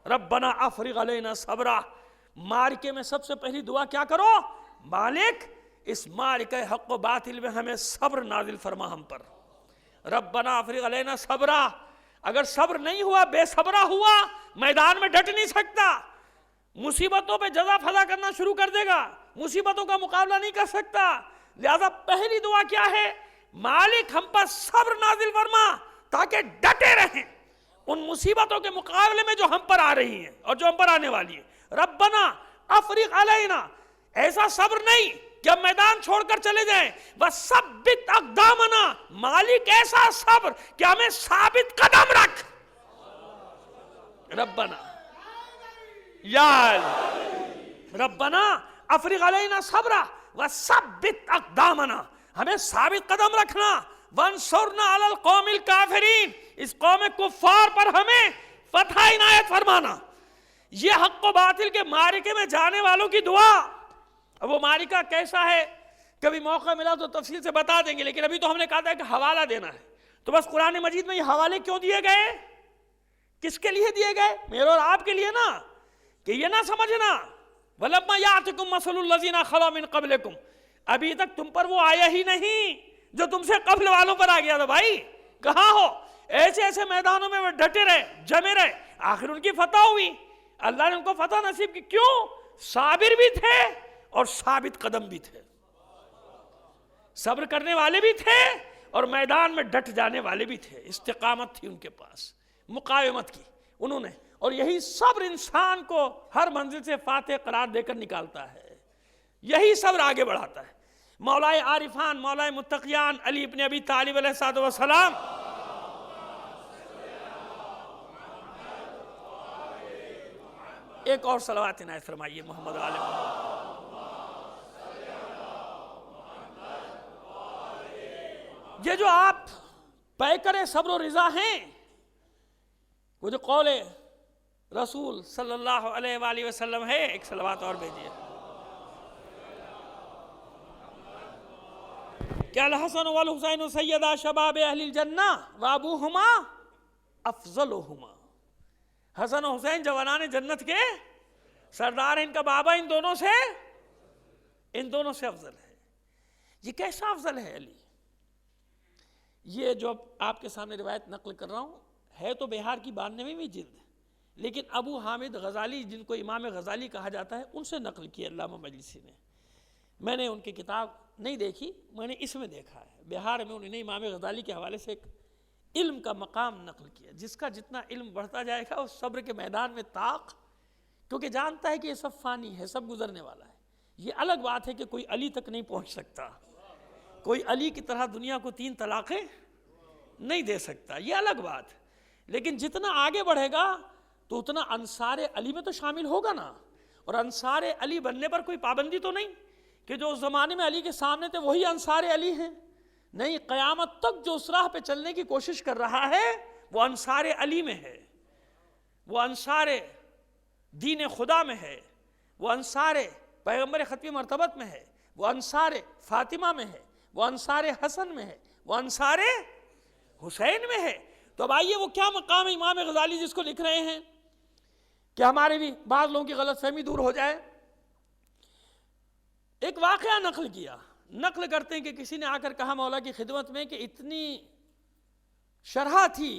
ربنا افرغ علینا صبرا. معرکے میں سب سے پہلی دعا کیا کرو؟ مالک اس معرکہ حق و باطل میں ہمیں صبر نازل فرما ہم پر. ربنا افرغ علینا صبرا. اگر صبر نہیں ہوا، بے صبرا ہوا، میدان میں ڈٹ نہیں سکتا، مصیبتوں پہ جزا فضا کرنا شروع کر دے گا، مصیبتوں کا مقابلہ نہیں کر سکتا. لہذا پہلی دعا کیا ہے؟ مالک ہم پر صبر نازل فرما تاکہ ڈٹے رہیں ان مصیبتوں کے مقابلے میں جو ہم پر آ رہی ہیں اور جو ہم پر آنے والی ہیں. ربنا افرغ علینا، ایسا صبر نہیں کہ ہم میدان چھوڑ کر چلے جائیں. وثبت اقدامنا، مالک ایسا صبر کہ ہمیں ثابت قدم رکھ. ربنا یا ربنا افرغ علینا صبرا وثبت اقدامنا، ہمیں ثابت قدم رکھنا. وانصرنا علی القوم الکافرین، اس قوم کفار پر ہمیں فتح عنایت فرمانا. یہ حق و باطل کے معرکے میں جانے والوں کی دعا. اب وہ معرکہ کیسا ہے کبھی موقع ملا تو تفصیل سے بتا دیں گے، لیکن ابھی تو ہم نے کہا تھا کہ حوالہ دینا ہے. تو بس قرآن مجید میں یہ حوالے کیوں دیے گئے؟ کس کے لیے دیے گئے؟ میرے اور آپ کے لیے نا. کہ یہ نہ سمجھنا وَلَمَّا يَأْتِكُمْ مَثَلُ الَّذِينَ خَلَوْا مِن قَبْلِكُمْ، ابھی تک تم پر وہ آیا ہی نہیں جو تم سے قبل والوں پر آ گیا تھا. بھائی کہاں ہو؟ ایسے ایسے میدانوں میں وہ ڈٹے رہے، جمے رہے، آخر ان کی فتح ہوئی. اللہ نے ان کو فتح نصیب کی. کیوں؟ صابر بھی تھے اور ثابت قدم بھی تھے. صبر کرنے والے بھی تھے اور میدان میں ڈٹ جانے والے بھی تھے. استقامت تھی ان کے پاس، مقاومت کی انہوں نے. اور یہی صبر انسان کو ہر منزل سے فاتح قرار دے کر نکالتا ہے. یہی صبر آگے بڑھاتا ہے. مولائے عارفان، مولائے متقیان علی ابن ابی طالب علیہ السلام، ایک اور صلوات عنایت فرمائیے محمد علیہ محمد۔ یہ جو آپ پیکر صبر و رضا ہیں، وہ جو قول رسول صلی اللہ علیہ وآلہ وسلم ہے، ایک صلوات اور بھیجیے۔ کہ الحسن والحسین سیدا شباب اہل الجنہ وابوہما افضلہما، حسن و حسین جوانان جنت کے سردار ہیں، ان کا بابا ان دونوں سے افضل ہے۔ یہ کیسا افضل ہے علی؟ یہ جو آپ کے سامنے روایت نقل کر رہا ہوں ہے تو بہار کی 92ویں جلد، لیکن ابو حامد غزالی، جن کو امام غزالی کہا جاتا ہے، ان سے نقل کیا علامہ مجلسی نے۔ میں نے ان کی کتاب نہیں دیکھی، میں نے اس میں دیکھا ہے، بہار میں انہوں نے امام غزالی کے حوالے سے ایک علم کا مقام نقل کیا، جس کا جتنا علم بڑھتا جائے گا اس صبر کے میدان میں طاق، کیونکہ جانتا ہے کہ یہ سب فانی ہے، سب گزرنے والا ہے۔ یہ الگ بات ہے کہ کوئی علی تک نہیں پہنچ سکتا، کوئی علی کی طرح دنیا کو 3 طلاقیں نہیں دے سکتا، یہ الگ بات۔ لیکن جتنا آگے بڑھے گا تو اتنا انصار علی میں تو شامل ہوگا نا، اور انصار علی بننے پر کوئی پابندی تو نہیں کہ جو اس زمانے میں علی کے سامنے تھے وہی انصار علی ہیں، نہیں، قیامت تک جو اس راہ پہ چلنے کی کوشش کر رہا ہے وہ انصار علی میں ہے، وہ انصار دین خدا میں ہے، وہ انصار پیغمبر ختم مرتبت میں ہے، وہ انصار فاطمہ میں ہے، وہ انصار حسن میں ہے، وہ انصار حسین میں ہے۔ تو اب آئیے وہ کیا مقام ہے امام غزالی جس کو لکھ رہے ہیں کہ ہمارے بھی بعض لوگوں کی غلط فہمی دور ہو جائے۔ ایک واقعہ نقل کرتے ہیں کہ کسی نے آ کر کہا مولا کی خدمت میں کہ اتنی شرح تھی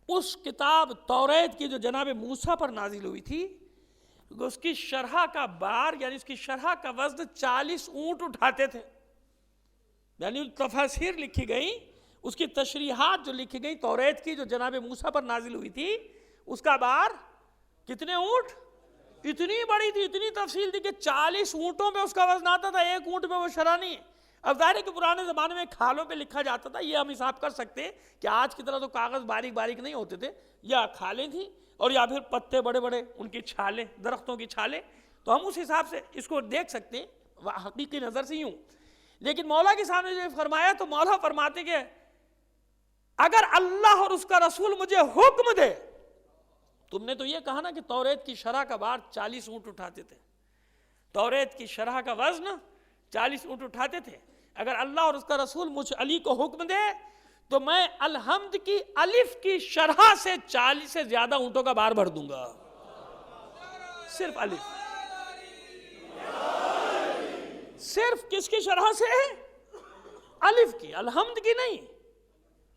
اس کتاب توریت کی جو جناب موسیٰ پر نازل ہوئی تھی، اس کی شرح کا بار، یعنی اس کی شرح کا وزن 40 اونٹ اٹھاتے تھے، یعنی تفاسیر لکھی گئی، اس کی تشریحات جو لکھی گئی توریت کی جو جناب موسیٰ پر نازل ہوئی تھی، اس کا بار کتنے اونٹ؟ اتنی بڑی تھی، اتنی تفصیل تھی کہ 40 اونٹوں پہ اس کا وزن آتا تھا، ایک اونٹ پہ وہ شرح نہیں ہے۔ اب ظاہر ہے کہ پرانے زمانے میں کھالوں پہ لکھا جاتا تھا، یہ ہم حساب کر سکتے ہیں کہ آج کی طرح تو کاغذ باریک باریک نہیں ہوتے تھے، یا کھالیں تھیں اور یا پھر پتے بڑے بڑے، ان کی چھالیں، درختوں کی چھالیں، تو ہم اس حساب سے اس کو دیکھ سکتے ہیں حقیقی نظر سے یوں۔ لیکن مولا کے سامنے جو فرمایا تو مولا فرماتے کہ اگر اللہ اور اس کا رسول مجھے حکم دے، تم نے تو یہ کہا نا کہ توریت کی شرح کا بار 40 اونٹ اٹھاتے تھے، توریت کی شرح کا وزن 40 اونٹ اٹھاتے تھے، اگر اللہ اور اس کا رسول مجھ علی کو حکم دے تو میں الحمد کی الف کی شرح سے 40 سے زیادہ اونٹوں کا بار بھر دوں گا، صرف الف، صرف کس کی شرح سے؟ الف کی، الحمد کی نہیں،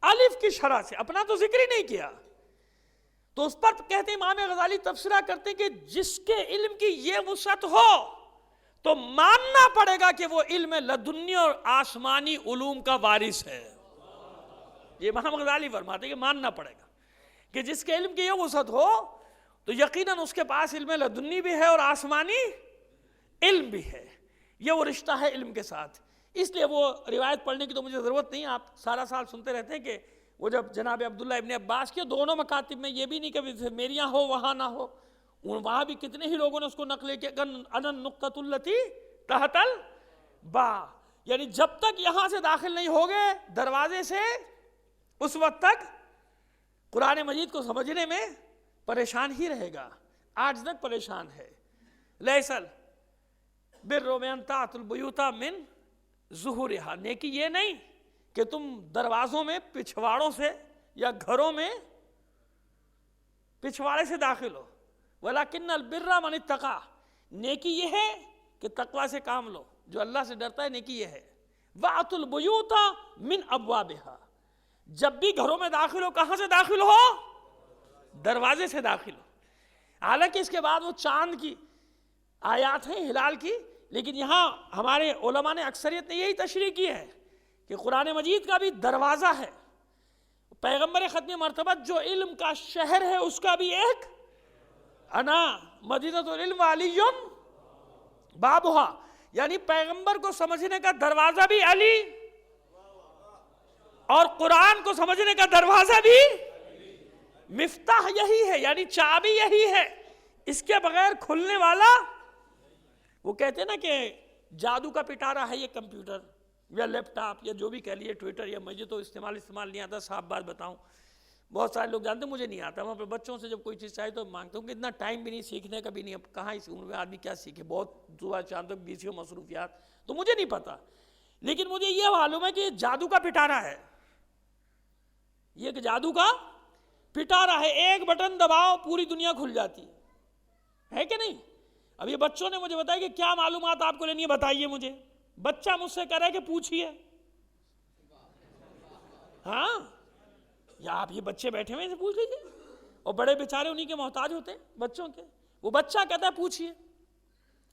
الف کی شرح سے، اپنا تو ذکر ہی نہیں کیا۔ تو اس پر کہتے ہیں امام غزالی تبصرہ کرتے ہیں کہ جس کے علم کی یہ وسعت ہو تو ماننا پڑے گا کہ وہ علم لدنی اور آسمانی علوم کا وارث ہے۔ یہ امام غزالی فرماتے ہیں کہ ماننا پڑے گا کہ جس کے علم کی یہ وسعت ہو تو یقیناً اس کے پاس علم لدنی بھی ہے اور آسمانی علم بھی ہے، یہ وہ رشتہ ہے علم کے ساتھ۔ اس لیے وہ روایت پڑھنے کی تو مجھے ضرورت نہیں، آپ سارا سال سنتے رہتے ہیں کہ وہ جب جناب عبداللہ ابن عباس کے دونوں مکاتب میں، یہ بھی نہیں کہ میری یہاں ہو وہاں نہ ہو، وہاں بھی کتنے ہی لوگوں نے اس کو نقل کیا، انا النقطۃ التی تحت البا، یعنی جب تک یہاں سے داخل نہیں ہوگے دروازے سے اس وقت تک قرآن مجید کو سمجھنے میں پریشان ہی رہے گا، آج تک پریشان ہے۔ لیس البر من تأتوا البیوت من ظہورہا، نیکی یہ نہیں کہ تم دروازوں میں پچھواڑوں سے یا گھروں میں پچھواڑے سے داخل ہو، ولیکن البر من اتقی، نیکی یہ ہے کہ تقوی سے کام لو، جو اللہ سے ڈرتا ہے نیکی یہ ہے۔ وَأْتُوا الْبُيُوتَ مِنْ أَبْوَابِهَا، جب بھی گھروں میں داخل ہو کہاں سے داخل ہو؟ دروازے سے داخل ہو۔ حالانکہ اس کے بعد وہ چاند کی آیات ہیں، ہلال کی، لیکن یہاں ہمارے علماء نے اکثریت نے یہی تشریح کی ہے کہ قرآن مجید کا بھی دروازہ ہے، پیغمبر ختم مرتبت جو علم کا شہر ہے اس کا بھی ایک انا مدینۃ العلم علی بابھا، یعنی پیغمبر کو سمجھنے کا دروازہ بھی علی اور قرآن کو سمجھنے کا دروازہ بھی مفتاح یہی ہے، یعنی چابی یہی ہے، اس کے بغیر کھلنے والا۔ وہ کہتے ہیں نا کہ جادو کا پٹارا ہے یہ کمپیوٹر یا لیپ ٹاپ یا جو بھی کہہ لیے، ٹویٹر، یا مجھے تو استعمال نہیں آتا، صاف بات بتاؤں، بہت سارے لوگ جانتے ہیں مجھے نہیں آتا، میں اپنے بچوں سے جب کوئی چیز چاہے تو مانگتا ہوں کہ اتنا ٹائم بھی نہیں سیکھنے کا بھی نہیں، اب کہاں اس عمر میں آدمی کیا سیکھے، بہت صبح شام تک بیسیوں مصروفیات، تو مجھے نہیں پتا، لیکن مجھے یہ معلوم ہے کہ یہ جادو کا پٹارا ہے، یہ ایک جادو کا پٹارا ہے، ایک بٹن دباؤ پوری دنیا کھل جاتی ہے کہ نہیں؟ اب یہ بچوں نے مجھے بتایا کہ کیا معلومات آپ کو لینی ہے بتائیے مجھے، بچہ مجھ سے کہہ رہا ہے کہ پوچھئے، ہاں، یا آپ یہ بچے بیٹھے ہوئے سے پوچھ لیجئے، اور بڑے بیچارے انہی کے محتاج ہوتے ہیں بچوں کے، وہ بچہ کہتا ہے پوچھئے،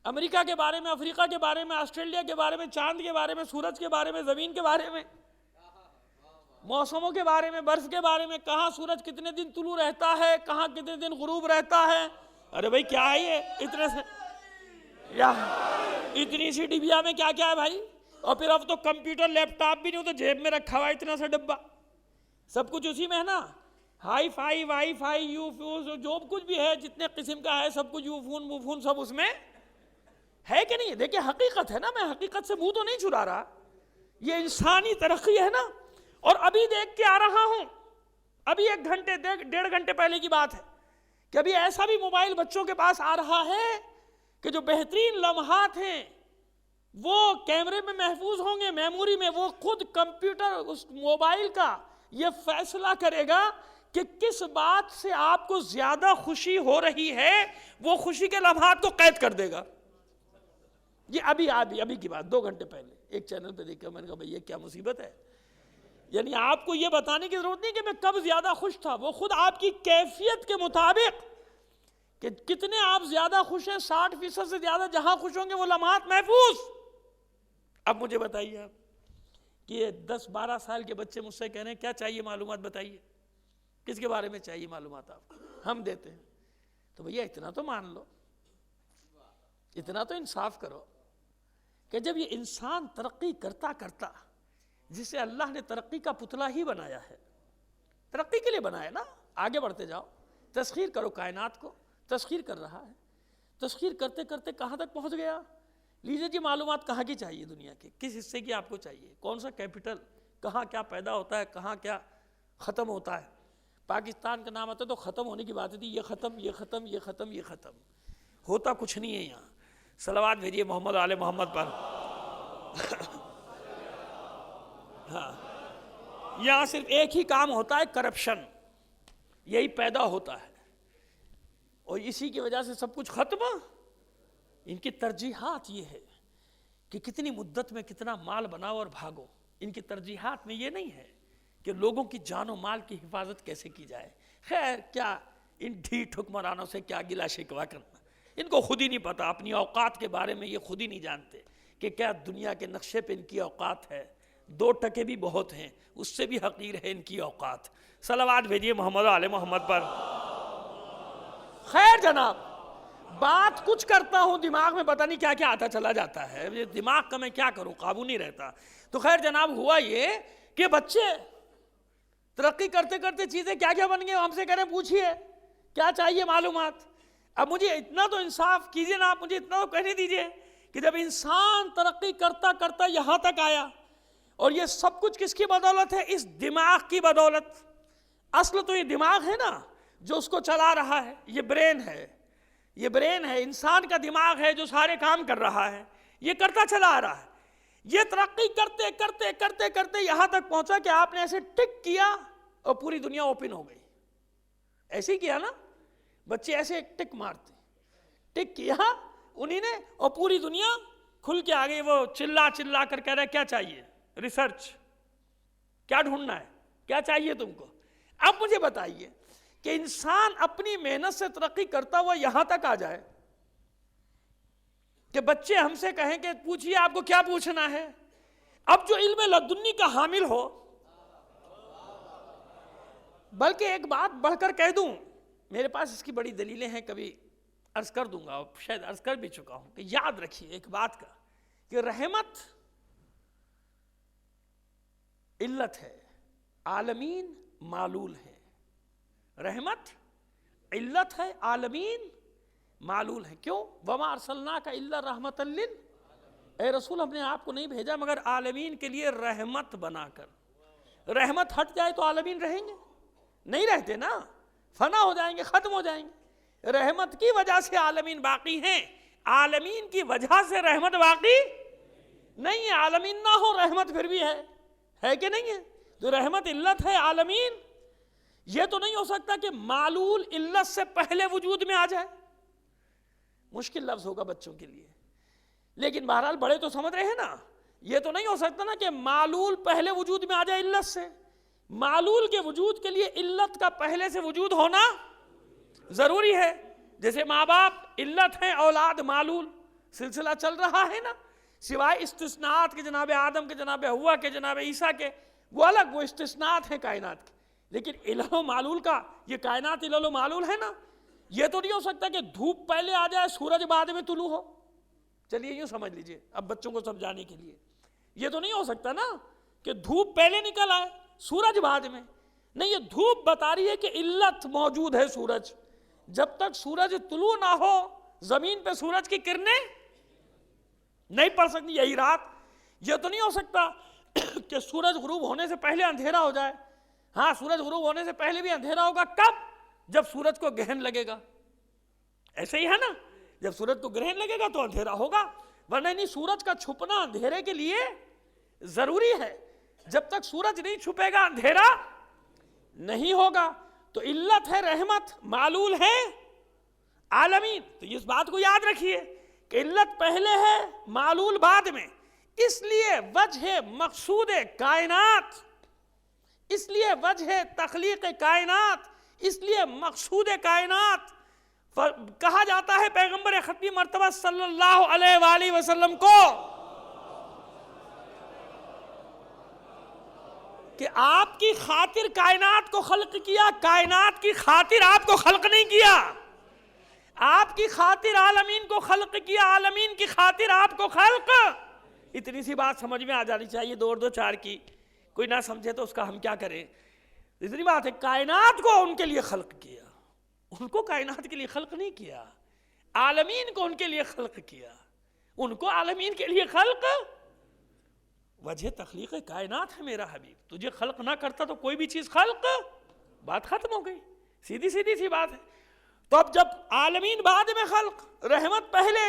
امریکہ کے بارے میں، افریقہ کے بارے میں، آسٹریلیا کے بارے میں، چاند کے بارے میں، سورج کے بارے میں، زمین کے بارے میں، موسموں کے بارے میں، برف کے بارے میں، کہاں سورج کتنے دن طلوع رہتا ہے، کہاں کتنے دن غروب رہتا ہے۔ ارے بھائی کیا ہے یہ اتنے سے، یا اتنی سی ڈبیا میں کیا کیا ہے بھائی، اور پھر اب تو کمپیوٹر لیپ ٹاپ بھی نہیں ہو تو جیب میں رکھا ہوا اتنا سا ڈبہ، سب کچھ اسی میں ہے نا، hi-fi, wi-fi, U fuse, جو کچھ بھی ہے جتنے قسم کا ہے سب کچھ، یو فون وو فون سب اس میں ہے کہ نہیں؟ دیکھیں حقیقت ہے نا، میں حقیقت سے منہ تو نہیں چھڑا رہا، یہ انسانی ترقی ہے نا۔ اور ابھی دیکھ کے آ رہا ہوں، ابھی 1 گھنٹے 1.5 گھنٹے پہلے کی بات ہے کہ ابھی ایسا بھی موبائل بچوں کے پاس آ رہا ہے کہ جو بہترین لمحات ہیں وہ کیمرے میں محفوظ ہوں گے، میموری میں، وہ خود کمپیوٹر اس موبائل کا یہ فیصلہ کرے گا کہ کس بات سے آپ کو زیادہ خوشی ہو رہی ہے، وہ خوشی کے لمحات کو قید کر دے گا۔ یہ ابھی کی بات، 2 گھنٹے پہلے ایک چینل پہ دیکھا، میں نے کہا بھئی یہ کیا مصیبت ہے، یعنی آپ کو یہ بتانے کی ضرورت نہیں کہ میں کب زیادہ خوش تھا، وہ خود آپ کی کیفیت کے مطابق کہ کتنے آپ زیادہ خوش ہیں، 60% سے زیادہ جہاں خوش ہوں گے وہ لمحات محفوظ۔ اب مجھے بتائیے آپ کہ یہ 10-12 سال کے بچے مجھ سے کہہ رہے ہیں کیا چاہیے معلومات بتائیے، کس کے بارے میں چاہیے معلومات، آپ کو ہم دیتے ہیں، تو بھیا اتنا تو مان لو، اتنا تو انصاف کرو کہ جب یہ انسان ترقی کرتا کرتا، جسے اللہ نے ترقی کا پتلا ہی بنایا ہے، ترقی کے لیے بنایا نا، آگے بڑھتے جاؤ، تسخیر کرو کائنات کو، تسخیر کر رہا ہے، تسخیر کرتے کرتے کہاں تک پہنچ گیا؟ لیجیے جی معلومات کہاں کی چاہیے، دنیا کے کس حصے کی آپ کو چاہیے، کون سا کیپٹل، کہاں کیا پیدا ہوتا ہے، کہاں کیا ختم ہوتا ہے، پاکستان کا نام آتا ہے تو ختم ہونے کی بات تھی، یہ ختم، یہ ختم، یہ ختم، یہ ختم، ہوتا کچھ نہیں ہے یہاں۔ صلوات بھیجیے محمد آل محمد پر۔ ہاں، یہاں صرف ایک ہی کام ہوتا ہے، کرپشن، یہی پیدا ہوتا ہے، اور اسی کی وجہ سے سب کچھ ختم۔ ان کی ترجیحات یہ ہے کہ کتنی مدت میں کتنا مال بناؤ اور بھاگو، ان کی ترجیحات میں یہ نہیں ہے کہ لوگوں کی جان و مال کی حفاظت کیسے کی جائے۔ خیر کیا ان ڈھیٹ حکمرانوں سے کیا گلہ شکوہ کرنا، ان کو خود ہی نہیں پتا، اپنی اوقات کے بارے میں یہ خود ہی نہیں جانتے کہ کیا دنیا کے نقشے پہ ان کی اوقات ہے، 2% بھی بہت ہیں، اس سے بھی حقیر ہے ان کی اوقات۔ صلوات بھیجیے محمد آل محمد پر۔ خیر جناب، بات کچھ کرتا ہوں دماغ میں پتہ نہیں کیا کیا آتا چلا جاتا ہے، یہ دماغ کا میں کیا کروں، قابو نہیں رہتا۔ تو خیر جناب، ہوا یہ کہ بچے ترقی کرتے کرتے چیزیں کیا کیا بن گئے، ہم سے کہہ رہے ہیں پوچھئے کیا چاہیے معلومات۔ اب مجھے اتنا تو انصاف کیجئے نا، آپ مجھے اتنا تو کہنے دیجئے کہ جب انسان ترقی کرتا کرتا یہاں تک آیا، اور یہ سب کچھ کس کی بدولت ہے؟ اس دماغ کی بدولت۔ اصل تو یہ دماغ ہے نا جو اس کو چلا رہا ہے، یہ برین ہے، یہ برین ہے، انسان کا دماغ ہے جو سارے کام کر رہا ہے، یہ کرتا چلا آ رہا ہے۔ یہ ترقی کرتے کرتے کرتے کرتے یہاں تک پہنچا کہ آپ نے ایسے ٹک کیا اور پوری دنیا اوپن ہو گئی۔ ایسے ہی کیا نا، بچے ایسے ٹک مارتے، ٹک کیا انہی نے اور پوری دنیا کھل کے آ گئی۔ وہ چلا چلا کر کہہ رہے کیا چاہیے، ریسرچ، کیا ڈھونڈنا ہے، کیا چاہیے تم کو۔ اب مجھے بتائیے کہ انسان اپنی محنت سے ترقی کرتا ہوا یہاں تک آ جائے کہ بچے ہم سے کہیں کہ پوچھئے آپ کو کیا پوچھنا ہے۔ اب جو علم لدنی کا حامل ہو، بلکہ ایک بات بڑھ کر کہہ دوں، میرے پاس اس کی بڑی دلیلیں ہیں، کبھی عرض کر دوں گا، اور شاید عرض کر بھی چکا ہوں کہ یاد رکھیے ایک بات کا، کہ رحمت علت ہے، عالمین معلول ہے۔ رحمت علت ہے، عالمین معلول ہے۔ کیوں؟ وَمَا أَرْسَلْنَاكَ إِلَّا رَحْمَةً اے رسول، ہم نے آپ کو نہیں بھیجا مگر عالمین کے لیے رحمت بنا کر۔ رحمت ہٹ جائے تو عالمین رہیں گے؟ نہیں رہتے نا، فنا ہو جائیں گے، ختم ہو جائیں گے۔ رحمت کی وجہ سے عالمین باقی ہیں، عالمین کی وجہ سے رحمت باقی نہیں ہے۔ عالمین نہ ہو رحمت پھر بھی ہے کہ نہیں ہے؟ تو رحمت علت ہے، عالمین۔ یہ تو نہیں ہو سکتا کہ معلول علت سے پہلے وجود میں آ جائے، مشکل لفظ ہوگا بچوں کے لیے، لیکن بہرحال بڑے تو سمجھ رہے ہیں نا۔ یہ تو نہیں ہو سکتا نا کہ معلول پہلے وجود میں آ جائے علت سے۔ معلول کے وجود کے لیے علت کا پہلے سے وجود ہونا ضروری ہے۔ جیسے ماں باپ علت ہیں، اولاد معلول، سلسلہ چل رہا ہے نا، سوائے استثناءات کے، جناب آدم کے، جناب ہوا کے، جناب عیسیٰ کے، وہ الگ، وہ استثناءات ہیں کائنات کے۔ لیکن علل و معلول کا، یہ کائنات علل و معلول ہے نا۔ یہ تو نہیں ہو سکتا کہ دھوپ پہلے آ جائے سورج بعد میں طلوع ہو۔ چلیے یوں سمجھ لیجئے اب بچوں کو سمجھانے کے لیے، یہ تو نہیں ہو سکتا نا کہ دھوپ پہلے نکل آئے سورج بعد میں۔ نہیں، یہ دھوپ بتا رہی ہے کہ علت موجود ہے سورج۔ جب تک سورج طلوع نہ ہو زمین پہ سورج کی کرنیں نہیں پڑ سکتی۔ یہی رات، یہ تو نہیں ہو سکتا کہ سورج غروب ہونے سے پہلے اندھیرا ہو جائے۔ ہاں، سورج غروب ہونے سے پہلے بھی اندھیرا ہوگا، کب؟ جب سورج کو گرہن لگے گا۔ ایسے ہی ہے نا، جب سورج کو گرہن لگے گا تو اندھیرا ہوگا، ورنہ نہیں، سورج کا چھپنا اندھیرے کے لیے ضروری ہے۔ جب تک سورج نہیں چھپے گا اندھیرا نہیں ہوگا۔ تو علت ہے رحمت، معلول ہے عالمین۔ تو اس بات کو یاد رکھیے کہ علت پہلے ہے، معلول بعد میں۔ اس لیے وجہ مقصود کائنات، اس لیے وجہ تخلیق کائنات، اس لیے مقصود کائنات کہا جاتا ہے پیغمبر ختمی مرتبہ صلی اللہ علیہ وآلہ وسلم کو کہ آپ کی خاطر کائنات کو خلق کیا، کائنات کی خاطر آپ کو خلق نہیں کیا۔ آپ کی خاطر عالمین کو خلق کیا، عالمین کی خاطر آپ کو خلق۔ اتنی سی بات سمجھ میں آ جانی چاہیے، دو اور دو چار کی، کوئی نہ سمجھے تو اس کا ہم کیا کریں۔ اتنی بات ہے، کائنات کو ان کے لیے خلق کیا، ان کو کائنات کے لیے خلق نہیں کیا، عالمین کو ان کے لیے خلق کیا، ان کو عالمین کے لیے خلق۔ وجہ تخلیق کائنات ہے میرا حبیب، تجھے خلق نہ کرتا تو کوئی بھی چیز خلق، بات ختم ہو گئی، سیدھی سیدھی سی بات ہے۔ تو اب جب عالمین بعد میں خلق، رحمت پہلے،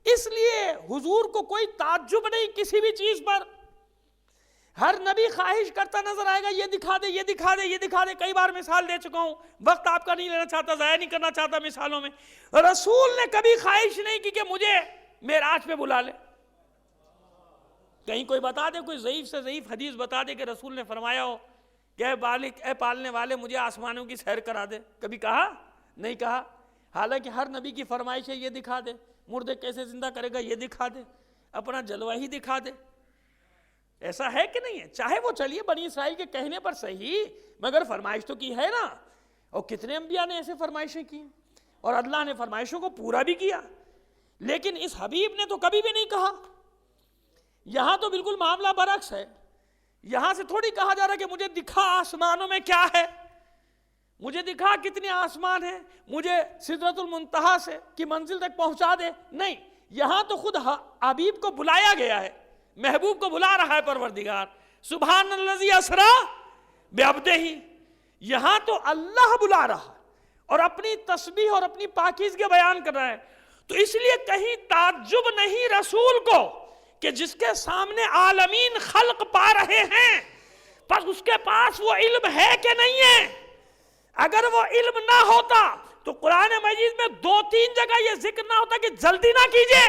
اس لیے حضور کو کوئی تعجب نہیں کسی بھی چیز پر۔ ہر نبی خواہش کرتا نظر آئے گا، یہ دکھا دے، یہ دکھا دے، یہ دکھا دے۔ کئی بار مثال دے چکا ہوں، وقت آپ کا نہیں لینا چاہتا، ضائع نہیں کرنا چاہتا مثالوں میں۔ رسول نے کبھی خواہش نہیں کی کہ مجھے معراج پہ بلا لے۔ کہیں کوئی بتا دے، کوئی ضعیف سے ضعیف حدیث بتا دے کہ رسول نے فرمایا ہو کہ اے بالغ، اے پالنے والے، مجھے آسمانوں کی سیر کرا دے۔ کبھی کہا؟ نہیں کہا۔ حالانکہ ہر نبی کی فرمائش ہے، یہ دکھا دے، مردے کیسے زندہ کرے گا یہ دکھا دے، اپنا جلوہ ہی دکھا دے۔ ایسا ہے کہ نہیں ہے؟ چاہے وہ چلیے بنی اسرائیل کے کہنے پر صحیح، مگر فرمائش تو کی ہے نا۔ اور کتنے انبیاء نے ایسے فرمائشیں کی، اور اللہ نے فرمائشوں کو پورا بھی کیا۔ لیکن اس حبیب نے تو کبھی بھی نہیں کہا۔ یہاں تو بالکل معاملہ برعکس ہے، یہاں سے تھوڑی کہا جا رہا کہ مجھے دکھا آسمانوں میں کیا ہے، مجھے دکھا کتنے آسمان ہیں، مجھے سدرۃ المنتہا سے کی منزل تک پہنچا دے۔ نہیں، یہاں تو خود حبیب کو بلایا گیا ہے، محبوب کو بلا رہا ہے پروردگار، سبحان الذی اسری بعبدہ۔ یہاں تو اللہ بلا رہا ہے اور اپنی تسبیح اور اپنی پاکیزگی بیان کر رہا ہے۔ تو اس لیے کہیں تعجب نہیں رسول کو کہ جس کے سامنے عالمین خلق پا رہے ہیں، بس اس کے پاس وہ علم ہے کہ نہیں ہے۔ اگر وہ علم نہ ہوتا تو قرآن مجید میں 2-3 جگہ یہ ذکر نہ ہوتا کہ جلدی نہ کیجئے،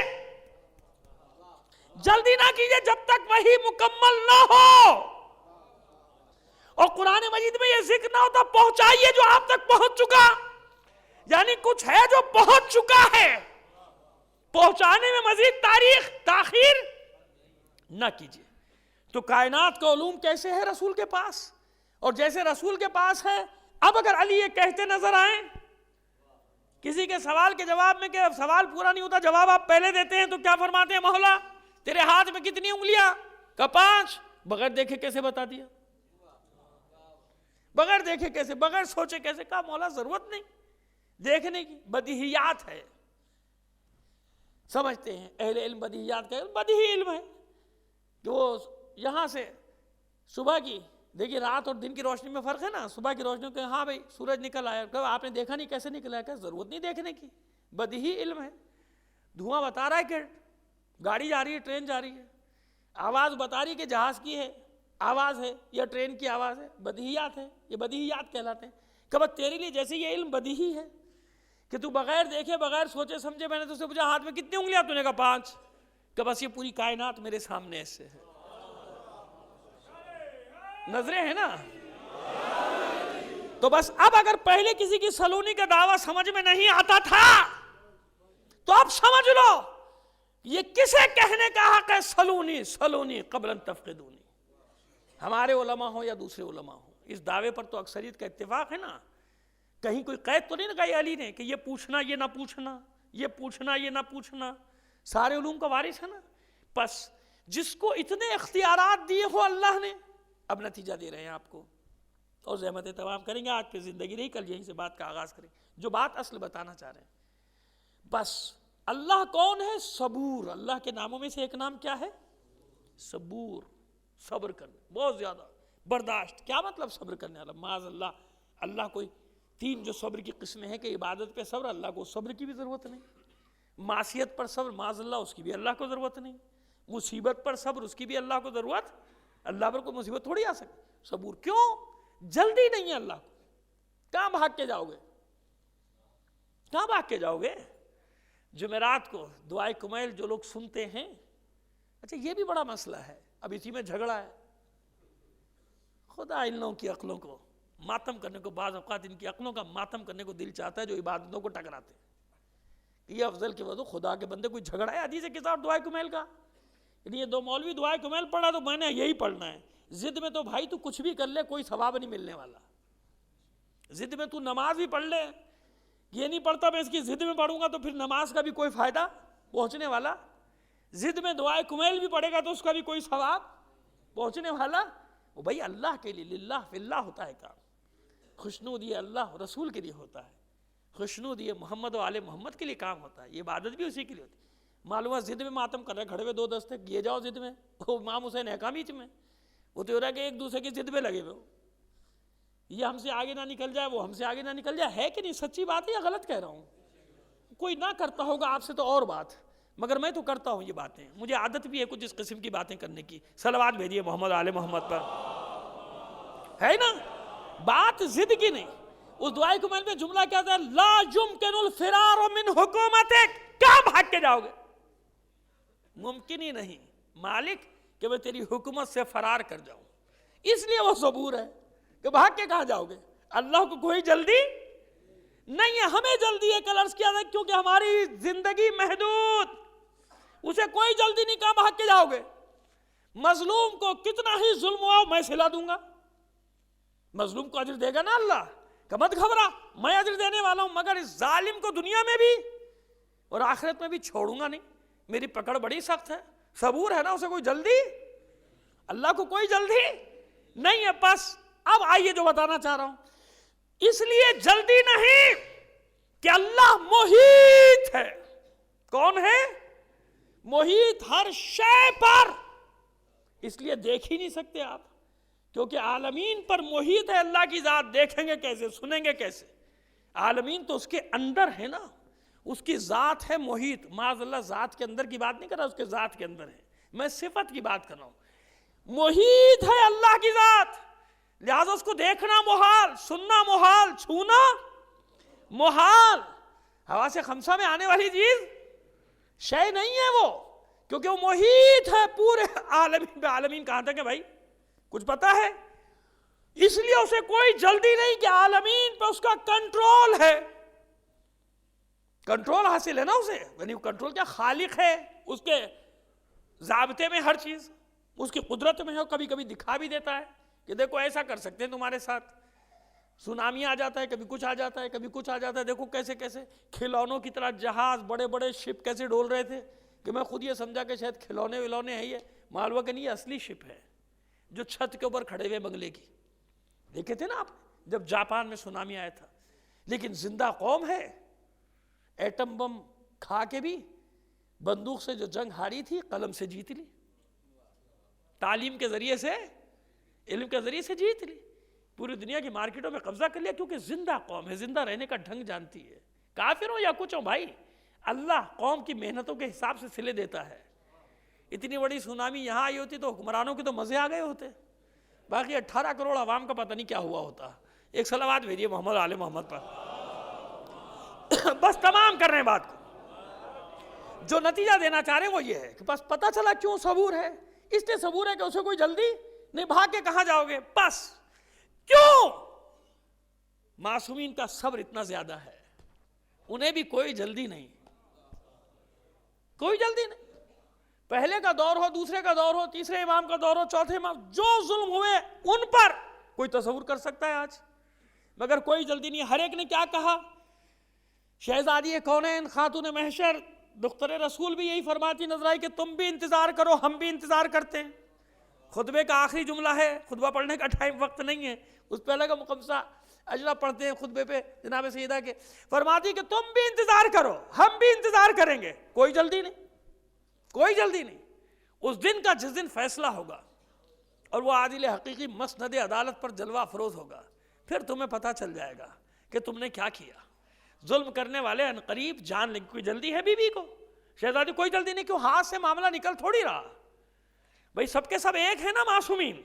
جلدی نہ کیجئے جب تک وحی مکمل نہ ہو۔ اور قرآن مجید میں یہ ذکر نہ ہوتا پہنچائیے جو آپ تک پہنچ چکا، یعنی کچھ ہے جو پہنچ چکا ہے، پہنچانے میں مزید تاخیر نہ کیجئے۔ تو کائنات کا علوم کیسے ہے رسول کے پاس، اور جیسے رسول کے پاس ہے۔ اب اگر علی یہ کہتے نظر آئیں کسی کے سوال کے جواب میں کہ سوال پورا نہیں ہوتا، جواب آپ پہلے دیتے ہیں، تو کیا فرماتے ہیں مولا تیرے ہاتھ میں کتنی انگلیاں؟ کہا 5. بغیر دیکھے کیسے بتا دیا؟ بغیر دیکھے کیسے، بغیر سوچے کیسے؟ کہا مولا ضرورت نہیں دیکھنے کی، بدیہیات ہے. سمجھتے ہیں اہل علم بدیہیات کا بدیہی علم ہے کہ وہ یہاں سے صبح کی، دیکھیے رات اور دن کی روشنی میں فرق ہے نا. صبح کی روشنی کہ ہاں بھائی سورج نکل آیا، کہ آپ نے دیکھا نہیں کیسے نکلا ہے؟ کہ ضرورت نہیں دیکھنے کی، بدیہی علم ہے. دھواں بتا رہا ہے کہ گاڑی جا رہی ہے، ٹرین جا رہی ہے. آواز بتا رہی ہے کہ جہاز کی ہے آواز ہے یا ٹرین کی آواز ہے. بدیہیات ہے، یہ بدیہیات کہلاتے ہیں. کہ بس تیرے لیے جیسے یہ علم بدیہی ہے کہ تو بغیر دیکھے بغیر سوچے سمجھے، میں نے تو سے پوچھا ہاتھ میں کتنی انگلیاں؟ تو نے کہا 5. کہ بس یہ پوری کائنات میرے سامنے ایسے ہے. نظریں ہیں نا. تو بس اب اگر پہلے کسی کی سلونی کا دعویٰ سمجھ میں نہیں آتا تھا تو اب سمجھ لو یہ کسے کہنے کا حق ہے؟ سلونی سلونی قبل ان تفقدونی. ہمارے علماء ہوں یا دوسرے علماء ہوں، اس دعوے پر تو اکثریت کا اتفاق ہے نا. کہیں کوئی قید تو نہیں لگائی علی نے کہ یہ پوچھنا یہ نہ پوچھنا، یہ پوچھنا یہ نہ پوچھنا. سارے علوم کا وارث ہے نا. بس جس کو اتنے اختیارات دیے ہو اللہ نے، اب نتیجہ دے رہے ہیں آپ کو. اور زحمت تمام کریں گے، آج پہ زندگی نہیں، کل یہیں سے بات کا آغاز کریں. جو بات اصل بتانا چاہ رہے ہیں، بس اللہ کون ہے؟ صبور. اللہ کے ناموں میں سے ایک نام کیا ہے؟ صبور. صبر کرنا، بہت زیادہ برداشت. کیا مطلب صبر کرنے والا؟ معاذ اللہ، اللہ کوئی 3 جو صبر کی قسمیں ہیں کہ عبادت پہ صبر، اللہ کو صبر کی بھی ضرورت نہیں. معصیت پر صبر، معاذ اللہ، اس کی بھی اللہ کو ضرورت نہیں. مصیبت پر صبر، اس کی بھی اللہ کو ضرورت. اللہ پر کوئی مصیبت تھوڑی آ سکتی. صبور کیوں؟ جلدی نہیں ہے اللہ کو. کہاں بھاگ کے جاؤ گے؟ کہاں بھاگ کے جاؤ گے؟ جمعرات کو دعائے کمیل جو لوگ سنتے ہیں، اچھا یہ بھی بڑا مسئلہ ہے، اب اسی میں جھگڑا ہے. خدا ان لوگوں کی عقلوں کو ماتم کرنے کو، بعض اوقات ان کی عقلوں کا ماتم کرنے کو دل چاہتا ہے جو عبادتوں کو ٹکراتے ہیں. یہ افضل کے وضو خدا کے بندے کوئی جھگڑا ہے حدیث کتاب دعائے کمیل کا؟ یہ 2 مولوی دعائے کمیل پڑھا تو میں نے یہی پڑھنا ہے. ضد میں تو بھائی تو کچھ بھی کر لے، کوئی ثواب نہیں ملنے والا. ضد میں تو نماز بھی پڑھ لے، یہ نہیں پڑھتا میں اس کی ضد میں پڑھوں گا تو پھر نماز کا بھی کوئی فائدہ پہنچنے والا. ضد میں دعائے کمیل بھی پڑھے گا تو اس کا بھی کوئی ثواب پہنچنے والا. وہ بھائی اللہ کے لیے، للہ فی اللہ ہوتا ہے کام. خوشنود یہ اللہ رسول کے لیے ہوتا ہے، خوشنود یہ محمد و آل محمد کے لیے کام ہوتا ہے. یہ عبادت بھی اسی کے لیے ہوتی ہے. معلوم ہے ضد میں ماتم کر رہے، کھڑے ہوئے 2 دستے یہ جاؤ ضد میں. وہ امام حسین ہے کا بیچ میں، وہ تو ہو رہا ہے کہ ایک دوسرے کی ضد میں لگے ہوئے، یہ ہم سے آگے نہ نکل جائے، وہ ہم سے آگے نہ نکل جائے. ہے کہ نہیں؟ سچی بات ہے یا غلط کہہ رہا ہوں؟ کوئی نہ کرتا ہوگا آپ سے تو اور بات، مگر میں تو کرتا ہوں یہ باتیں. مجھے عادت بھی ہے کچھ اس قسم کی باتیں کرنے کی. صلوات بھیجیے محمد آل محمد پر. ہے نا بات ضد کی نہیں. اس دعائے کمیل میں جملہ کیا تھا؟ لا یمکن الفرار من حکومتک. کیا بھاگ کے جاؤ گے؟ ممکن ہی نہیں مالک کہ میں تیری حکومت سے فرار کر جاؤں. اس لیے وہ صبور ہے کہ بھاگ کے کہاں جاؤ گے؟ اللہ کو کوئی جلدی نہیں ہے، ہمیں جلدی ہے. کل عرض کیا تھا کیونکہ ہماری زندگی محدود، اسے کوئی جلدی نہیں. کہاں بھاگ کے جاؤ گے؟ مظلوم کو کتنا ہی ظلم ہوا میں سلا دوں گا. مظلوم کو اجر دے گا نا اللہ، کہ مت گھبرا میں اجر دینے والا ہوں، مگر اس ظالم کو دنیا میں بھی اور آخرت میں بھی چھوڑوں گا نہیں. میری پکڑ بڑی سخت ہے. صبور ہے نا، اسے کوئی جلدی، اللہ کو کوئی جلدی نہیں ہے. بس اب آئیے جو بتانا چاہ رہا ہوں، اس لیے جلدی نہیں کہ اللہ محیط ہے. کون ہے؟ محیط ہر شے پر. اس لیے دیکھ ہی نہیں سکتے آپ، کیونکہ عالمین پر محیط ہے. اللہ کی ذات دیکھیں گے کیسے، سنیں گے کیسے؟ عالمین تو اس کے اندر ہے نا، اس کی ذات ہے محیط. معاذ اللہ ذات کے اندر کی بات نہیں کر رہا، اس کے ذات کے اندر ہے. میں صفت کی بات کر رہا ہوں. محیط ہے اللہ کی ذات، لہذا اس کو دیکھنا محال، سننا محال، چھونا محال. حواس خمسہ میں آنے والی چیز شے نہیں ہے وہ، کیونکہ وہ محیط ہے پورے عالمین پہ. عالمین کہاں تک ہے بھائی؟ کچھ پتا ہے؟ اس لیے اسے کوئی جلدی نہیں کہ عالمین پہ اس کا کنٹرول ہے. کنٹرول حاصل ہے نا اسے، یعنی کنٹرول کیا؟ خالق ہے، اس کے ضابطے میں ہر چیز، اس کی قدرت میں ہے. کبھی کبھی دکھا بھی دیتا ہے کہ دیکھو ایسا کر سکتے ہیں تمہارے ساتھ. سونامی آ جاتا ہے، کبھی کچھ آ جاتا ہے، کبھی کچھ آ جاتا ہے. دیکھو کیسے کیسے کھلونوں کی طرح جہاز، بڑے بڑے شپ کیسے ڈول رہے تھے، کہ میں خود یہ سمجھا کہ شاید کھلونے ولونے ہیں، یہ معلوم کہ نہیں، یہ اصلی شپ ہے جو چھت کے اوپر کھڑے ہوئے بنگلے کی، دیکھے تھے نا آپ جب جاپان میں سونامی آیا تھا. لیکن زندہ قوم ہے، ایٹم بم کھا کے بھی بندوق سے جو جنگ ہاری تھی قلم سے جیت لی، تعلیم کے ذریعے سے، علم کے ذریعے سے جیت لی، پوری دنیا کی مارکیٹوں میں قبضہ کر لیا، کیونکہ زندہ قوم ہے، زندہ رہنے کا ڈھنگ جانتی ہے. کافر ہو یا کچھ ہو بھائی، اللہ قوم کی محنتوں کے حساب سے صلے دیتا ہے. اتنی بڑی سونامی یہاں آئی ہوتی تو حکمرانوں کے تو مزے آ گئے ہوتے، باقی 18 کروڑ عوام کا پتہ نہیں کیا ہوا ہوتا. ایک صلوات بھیجیے محمد آل محمد پر. بس تمام کر رہے ہیں بات کو. جو نتیجہ دینا چاہ رہے ہیں وہ یہ ہے کہ بس پتہ چلا کیوں صبور ہے، اس لیے صبور ہے کہ اسے کوئی جلدی نہیں، بھاگ کے کہاں جاؤ گے. بس کیوں معصومین کا صبر اتنا زیادہ ہے، انہیں بھی کوئی جلدی نہیں، کوئی جلدی نہیں. پہلے کا دور ہو، دوسرے کا دور ہو، تیسرے امام کا دور ہو، چوتھے امام، جو ظلم ہوئے ان پر کوئی تصور کر سکتا ہے آج، مگر کوئی جلدی نہیں. ہر ایک نے کیا کہا، شہزادی کونین خاتون محشر دختر رسول بھی یہی فرماتی نظر آئی کہ تم بھی انتظار کرو، ہم بھی انتظار کرتے ہیں. خطبے کا آخری جملہ ہے، خطبہ پڑھنے کا ٹائم وقت نہیں ہے، اس پہ الگ مقمصہ اجرا پڑھتے ہیں خطبے پہ جناب سیدہ کے. فرماتی کہ تم بھی انتظار کرو، ہم بھی انتظار کریں گے، کوئی جلدی نہیں، کوئی جلدی نہیں. اس دن کا جس دن فیصلہ ہوگا اور وہ عادل حقیقی مسند عدالت پر جلوہ افروز ہوگا، پھر تمہیں پتہ چل جائے گا کہ تم نے کیا کیا. ظلم کرنے والے ان قریب جان لیں. کوئی جلدی ہے بی بی کو، شہزادی کوئی جلدی نہیں، کیوں ہاتھ سے معاملہ نکل تھوڑی رہا بھئی، سب کے سب ایک ہیں نا معصومین،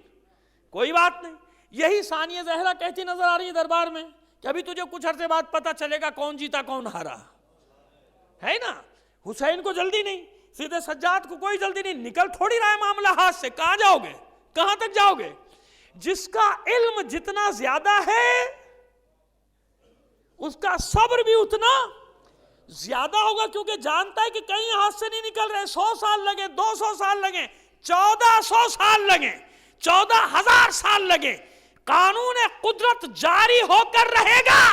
کوئی بات نہیں. یہی ثانیہ زہرا کہتی نظر آ رہی ہے دربار میں کہ ابھی تجھے کچھ عرصے بعد پتہ چلے گا کون جیتا کون ہارا، ہے نا. حسین کو جلدی نہیں، سیدھے سجاد کو کوئی جلدی نہیں، نکل تھوڑی رہا ہے معاملہ ہاتھ سے. کہاں جاؤ گے، کہاں تک جاؤ گے. جس کا علم جتنا زیادہ ہے اس کا صبر بھی اتنا زیادہ ہوگا، کیونکہ جانتا ہے کہ کہیں ہاتھ سے نہیں نکل رہے. 100 سال لگے، 200 سال لگے، 1400 سال لگے، 14,000 سال لگے، قانون قدرت جاری ہو کر رہے گا.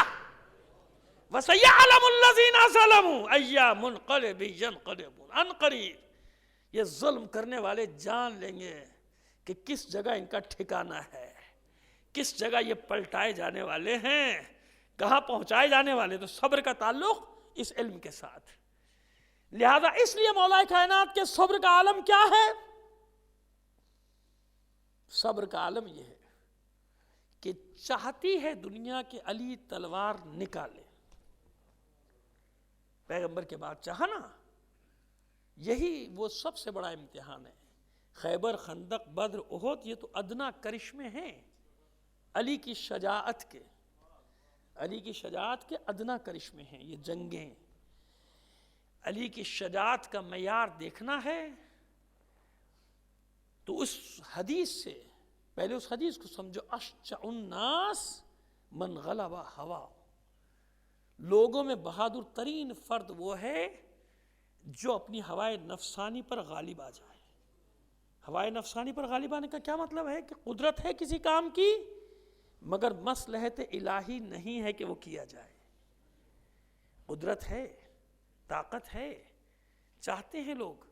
وَسَيَعْلَمُ الَّذِينَ ظَلَمُوا أَيَّ مُنْقَلِبٍ يَنْقَلِبُونَ. ان قریب یہ ظلم کرنے والے جان لیں گے کہ کس جگہ ان کا ٹھکانہ ہے، کس جگہ یہ پلٹائے جانے والے ہیں، کہاں پہنچائے جانے والے. تو صبر کا تعلق اس علم کے ساتھ. لہذا اس لیے مولا کائنات کے صبر کا عالم کیا ہے؟ صبر کا عالم یہ ہے کہ چاہتی ہے دنیا کے علی تلوار نکالے. پیغمبر کے بعد چاہا نا، یہی وہ سب سے بڑا امتحان ہے. خیبر، خندق، بدر، احد، یہ تو ادنا کرشمے ہیں علی کی شجاعت کے، علی کی شجاعت کے ادنا کرشمے ہیں یہ جنگیں. علی کی شجاعت کا معیار دیکھنا ہے تو اس حدیث سے پہلے اس حدیث کو سمجھو. اشجع الناس من غلب ہوا. لوگوں میں بہادر ترین فرد وہ ہے جو اپنی ہوائے نفسانی پر غالب آ جائے. ہوائے نفسانی پر غالب آنے کا کیا مطلب ہے؟ کہ قدرت ہے کسی کام کی مگر مصلحت الہی نہیں ہے کہ وہ کیا جائے. قدرت ہے، طاقت ہے، چاہتے ہیں لوگ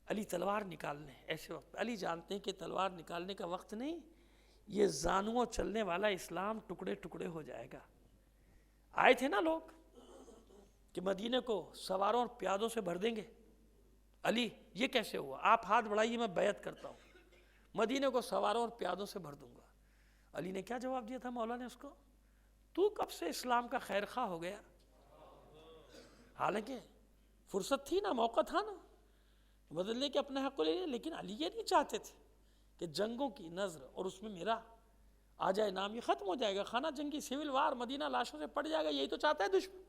علی تلوار نکال لیں. ایسے وقت علی جانتے ہیں کہ تلوار نکالنے کا وقت نہیں، یہ زانووں چلنے والا اسلام ٹکڑے ٹکڑے ہو جائے گا. آئے تھے نا لوگ کہ مدینے کو سواروں اور پیادوں سے بھر دیں گے. علی یہ کیسے ہوا؟ آپ ہاتھ بڑھائیے میں بیعت کرتا ہوں، مدینے کو سواروں اور پیادوں سے بھر دوں گا. علی نے کیا جواب دیا تھا مولا نے اس کو؟ تو کب سے اسلام کا خیر خواہ ہو گیا؟ حالانکہ فرصت تھی نا، موقع تھا نا بدلنے کے اپنے حق کو لے لیا. لیکن علی یہ نہیں چاہتے تھے کہ جنگوں کی نظر اور اس میں میرا آ جائے نام، یہ ختم ہو جائے گا، خانہ جنگی سیول وار مدینہ لاشوں سے پڑ جائے گا. یہی تو چاہتا ہے دشمن.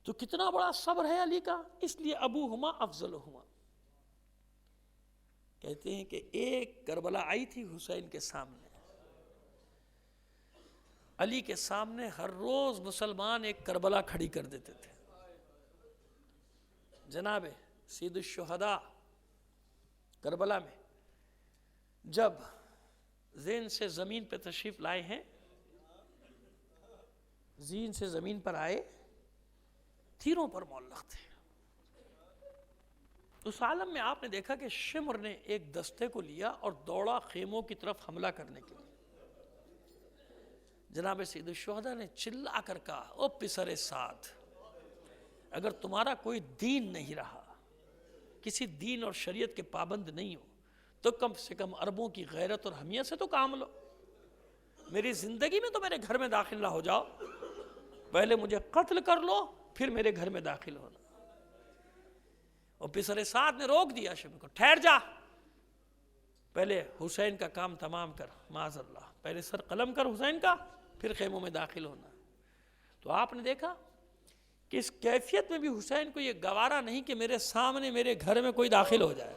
تو کتنا بڑا صبر ہے علی کا. اس لیے ابوہما افضلہما کہتے ہیں کہ ایک کربلا آئی تھی حسین کے سامنے، علی کے سامنے ہر روز مسلمان ایک کربلا کھڑی کر دیتے تھے. جناب سید الشہداء کربلا میں جب زین سے زمین پہ تشریف لائے ہیں، زین سے زمین پر آئے، تیروں پر معلق تھے. اس عالم میں آپ نے دیکھا کہ شمر نے ایک دستے کو لیا اور دوڑا خیموں کی طرف حملہ کرنے کے لیے. جناب سید الشہداء نے چلا کر کہا، او پسر سعد، اگر تمہارا کوئی دین نہیں رہا، کسی دین اور شریعت کے پابند نہیں ہو، تو کم سے کم عربوں کی غیرت اور حمیت سے تو کام لو. میری زندگی میں تو میرے گھر میں داخل نہ ہو جاؤ، پہلے مجھے قتل کر لو پھر میرے گھر میں داخل ہونا. اور پسر سعد نے روک دیا شمر کو، ٹھہر جا، پہلے حسین کا کام تمام کر، معاذ اللہ، پہلے سر قلم کر حسین کا، پھر خیموں میں داخل ہونا. تو آپ نے دیکھا کہ اس کیفیت میں بھی حسین کو یہ گوارا نہیں کہ میرے سامنے میرے گھر میں کوئی داخل ہو جائے.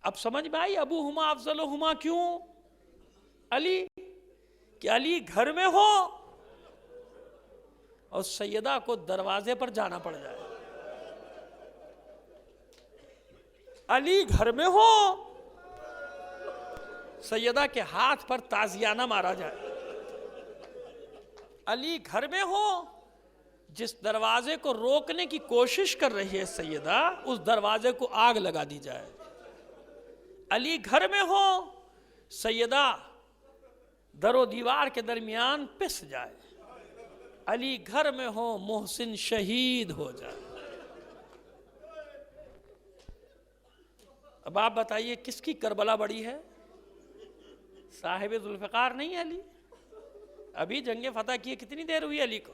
اب سمجھ میں آئی ابوہما افضلہما کیوں؟ علی، کہ علی گھر میں ہو اور سیدہ کو دروازے پر جانا پڑ جائے. علی گھر میں ہو، سیدہ کے ہاتھ پر تازیانہ مارا جائے. علی گھر میں ہو، جس دروازے کو روکنے کی کوشش کر رہی ہے سیدہ، اس دروازے کو آگ لگا دی جائے. علی گھر میں ہو، سیدہ در و دیوار کے درمیان پس جائے. علی گھر میں ہو، محسن شہید ہو جائے. اب آپ بتائیے کس کی کربلا بڑی ہے؟ صاحب ذوالفقار نہیں ہے علی؟ ابھی جنگ فتح کیے کتنی دیر ہوئی علی کو؟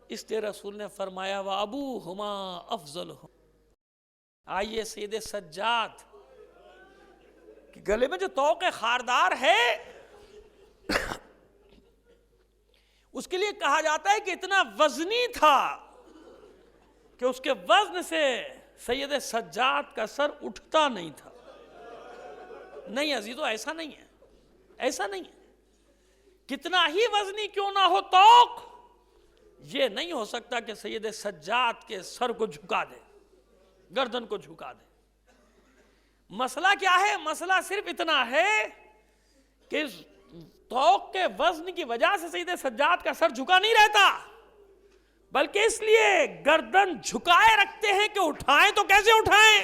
اس لیے رسول نے فرمایا وَأَبُوهُمَا أَفْضَلُهُمْ. آئیے سید سجاد کہ گلے میں جو طوق خاردار ہے اس کے لیے کہا جاتا ہے کہ اتنا وزنی تھا کہ اس کے وزن سے سید سجاد کا سر اٹھتا نہیں تھا. نہیں عزیزو، ایسا نہیں ہے، ایسا نہیں ہے. کتنا ہی وزنی کیوں نہ ہو طوق، یہ نہیں ہو سکتا کہ سید سجاد کے سر کو جھکا دے، گردن کو جھکا دے. مسئلہ کیا ہے؟ مسئلہ صرف اتنا ہے کہ طوق کے وزن کی وجہ سے سید سجاد کا سر جھکا نہیں رہتا، بلکہ اس لیے گردن جھکائے رکھتے ہیں کہ اٹھائیں تو کیسے اٹھائیں.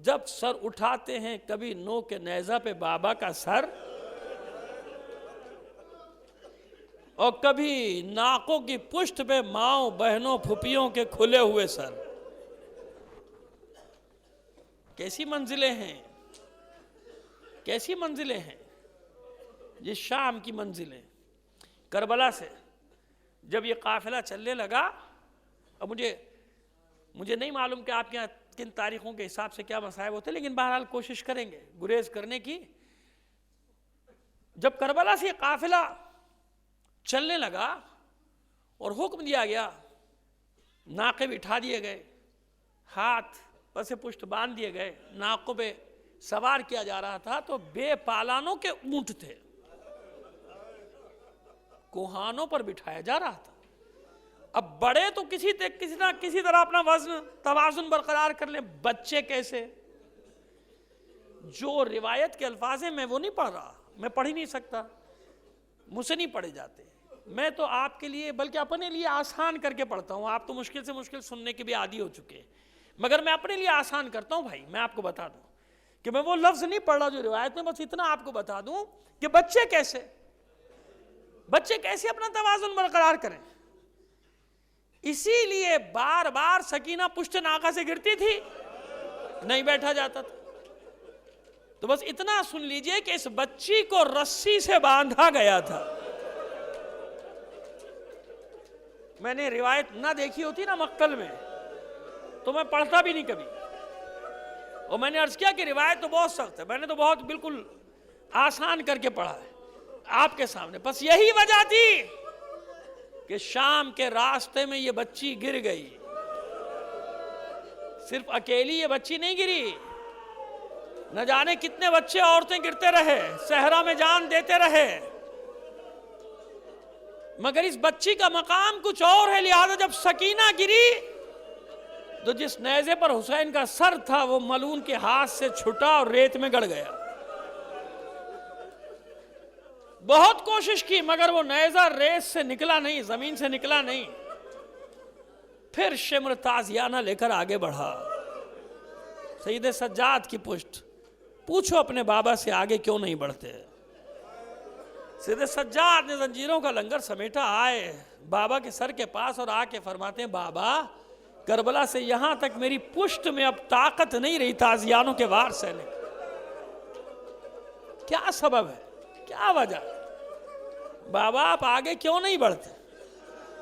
جب سر اٹھاتے ہیں کبھی نو کے نیزہ پہ بابا کا سر، اور کبھی ناکوں کی پشت پہ ماؤں بہنوں پھپھیوں کے کھلے ہوئے سر. کیسی منزلیں ہیں، کیسی منزلیں ہیں. یہ شام کی منزلیں. کربلا سے جب یہ قافلہ چلنے لگا، اب مجھے نہیں معلوم کہ آپ کے یہاں کن تاریخوں کے حساب سے کیا مصائب ہوتے، لیکن بہرحال کوشش کریں گے گریز کرنے کی. جب کربلا سے یہ قافلہ چلنے لگا اور حکم دیا گیا، ناقے بٹھا دیے گئے، ہاتھ پس پشت باندھ دیے گئے، ناقوں پہ سوار کیا جا رہا تھا، تو بے پالانوں کے اونٹ تھے، کوہانوں پر بٹھایا جا رہا تھا. اب بڑے تو کسی طرح اپنا وزن توازن برقرار کر لیں، بچے کیسے؟ جو روایت کے الفاظ ہیں میں وہ نہیں پڑھ رہا، میں پڑھ ہی نہیں سکتا، مجھ سے نہیں پڑھے جاتے. میں تو آپ کے لیے بلکہ اپنے لیے آسان کر کے پڑھتا ہوں. آپ تو مشکل سے مشکل سننے کے بھی عادی ہو چکے ہیں، مگر میں اپنے لیے آسان کرتا ہوں. بھائی میں آپ کو بتا دوں کہ میں وہ لفظ نہیں پڑھ رہا جو روایت میں، بس اتنا آپ کو بتا دوں کہ بچے کیسے اپنا توازن برقرار کریں. اسی لیے بار بار سکینہ پشت ناقہ سے گرتی تھی، نہیں بیٹھا جاتا تھا. تو بس اتنا سن لیجئے کہ اس بچی کو رسی سے باندھا گیا تھا. میں نے روایت نہ دیکھی ہوتی نا مقتل میں تو میں پڑھتا بھی نہیں کبھی. اور میں نے عرض کیا کہ روایت تو بہت سخت ہے، میں نے تو بہت بالکل آسان کر کے پڑھا ہے آپ کے سامنے. بس یہی وجہ تھی کہ شام کے راستے میں یہ بچی گر گئی. صرف اکیلی یہ بچی نہیں گری، نہ جانے کتنے بچے عورتیں گرتے رہے، صحرا میں جان دیتے رہے، مگر اس بچی کا مقام کچھ اور ہے. لہذا جب سکینہ گری تو جس نیزے پر حسین کا سر تھا وہ ملعون کے ہاتھ سے چھٹا اور ریت میں گڑ گیا. بہت کوشش کی مگر وہ نیزہ ریت سے نکلا نہیں، زمین سے نکلا نہیں. پھر شمر تازیانہ لے کر آگے بڑھا سید سجاد کی پشت. پوچھو اپنے بابا سے آگے کیوں نہیں بڑھتے. سید سجاد نے زنجیروں کا لنگر سمیٹا, آئے بابا کے سر کے پاس اور آ کے فرماتے ہیں بابا کربلا سے یہاں تک میری پشت میں اب طاقت نہیں رہی تازیانوں کے وار سہنے. کیا سبب ہے, کیا وجہ؟ بابا آپ آگے کیوں نہیں بڑھتے؟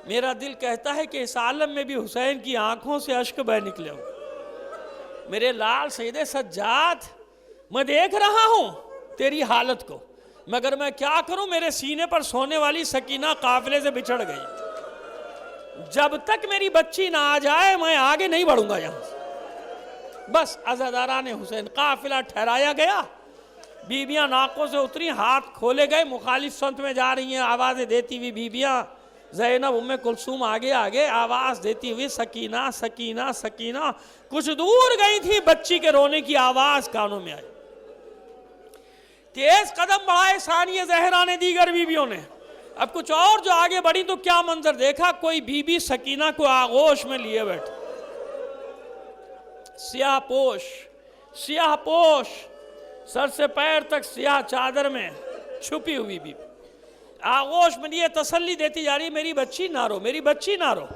میرا دل کہتا ہے کہ اس عالم میں بھی حسین کی آنکھوں سے اشک بہہ نکلے ہوں. میرے لال سید سجاد, میں دیکھ رہا ہوں تیری حالت کو, مگر میں کیا کروں, میرے سینے پر سونے والی سکینہ قافلے سے بچھڑ گئی. جب تک میری بچی نہ آ جائے میں آگے نہیں بڑھوں گا یہاں سے. بس عزاداران حسین, قافلہ ٹھہرایا گیا, بیبیاں ناکوں سے اتری, ہاتھ کھولے گئے, مخالف سمت میں جا رہی ہیں آوازیں دیتی ہوئی بیبیاں. زینب ام کلثوم آگے آگے آواز دیتی ہوئی سکینہ سکینہ سکینہ. کچھ دور گئی تھی, بچی کے رونے کی آواز کانوں میں آئی. تیز قدم بڑھائے ثانیہ زہرا نے, دیگر بیویوں نے. اب کچھ اور جو آگے بڑھی تو کیا منظر دیکھا, کوئی بی بی سکینہ کو آغوش میں لیے بیٹھے, سیاہ پوش سر سے پیر تک سیاہ چادر میں چھپی ہوئی بی بی آغوش میں لیے تسلی دیتی جا رہی, میری بچی نہ رو, میری بچی نہ رو,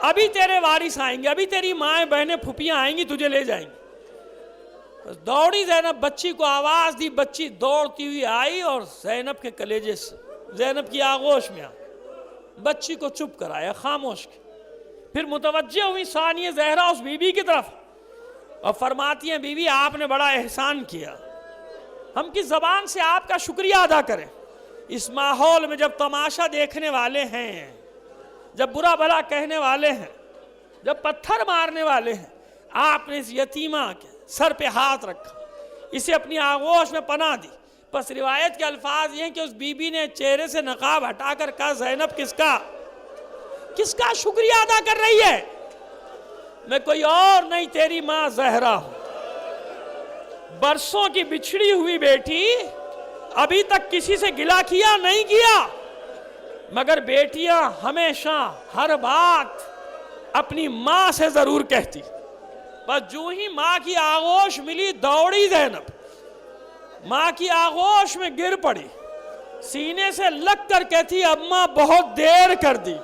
ابھی تیرے وارث آئیں گے, ابھی تیری مائیں بہنیں پھپھیاں آئیں گی, تجھے لے جائیں گی. دوڑی زینب, بچی کو آواز دی, بچی دوڑتی ہوئی آئی اور زینب کے کلیجے سے زینب کی آغوش میں بچی کو چپ کرایا, خاموش کی. پھر متوجہ ہوئی ثانیہ زہرا اس بی بی کی طرف اور فرماتی ہیں, بی بی آپ نے بڑا احسان کیا, ہم کس زبان سے آپ کا شکریہ ادا کریں. اس ماحول میں جب تماشا دیکھنے والے ہیں, جب برا بھلا کہنے والے ہیں, جب پتھر مارنے والے ہیں, آپ نے اس یتیمہ کے سر پہ ہاتھ رکھا, اسے اپنی آغوش میں پناہ دی. بس روایت کے الفاظ یہ ہیں کہ اس بی بی نے چہرے سے نقاب ہٹا کر کہا, زینب کس کا شکریہ ادا کر رہی ہے؟ میں کوئی اور نہیں, تیری ماں زہرا ہوں. برسوں کی بچھڑی ہوئی بیٹی, ابھی تک کسی سے گلہ کیا نہیں کیا, مگر بیٹیاں ہمیشہ ہر بات اپنی ماں سے ضرور کہتی. بس جو ہی ماں کی آغوش ملی دوڑی زینب, ماں کی آغوش میں گر پڑی, سینے سے لگ کر کہتی, اماں بہت دیر کر دی.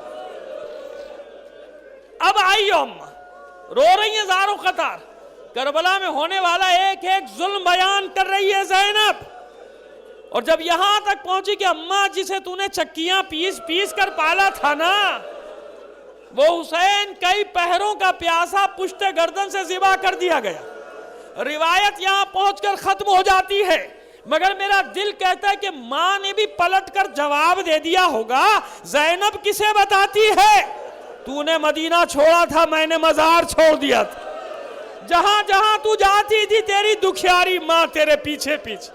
اب آئی اماں, رو رہی ہیں زاروں قطار, کربلا میں ہونے والا ایک ایک ظلم بیان کر رہی ہے زینب. اور جب یہاں تک پہنچی کہ اماں جسے تو نے چکیاں پیس کر پالا تھا نا, وہ حسین کئی پہروں کا پیاسا پشت گردن سے ذبح کر دیا گیا. روایت یہاں پہنچ کر ختم ہو جاتی ہے, مگر میرا دل کہتا ہے کہ ماں نے بھی پلٹ کر جواب دے دیا ہوگا, زینب کسے بتاتی ہے, تو نے مدینہ چھوڑا تھا, میں نے مزار چھوڑ دیا تھا, جہاں جہاں تو جاتی تھی تیری دکھیاری ماں تیرے پیچھے پیچھے.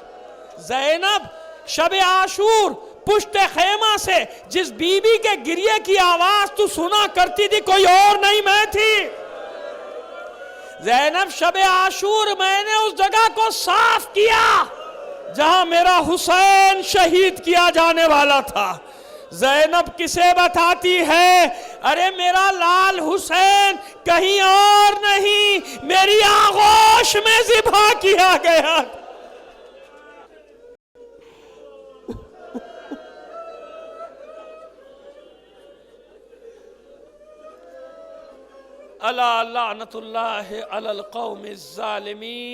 زینب شب عاشور پشت خیمہ سے جس بی بی کے گریے کی آواز تو سنا کرتی تھی, کوئی اور نہیں میں تھی. زینب شب عاشور میں نے اس جگہ کو صاف کیا جہاں میرا حسین شہید کیا جانے والا تھا. زینب کسے بتاتی ہے, ارے میرا لال حسین کہیں اور نہیں, میری آغوش میں ذبح کیا گیا. الا لعنت اللہ علی القوم الظالمین.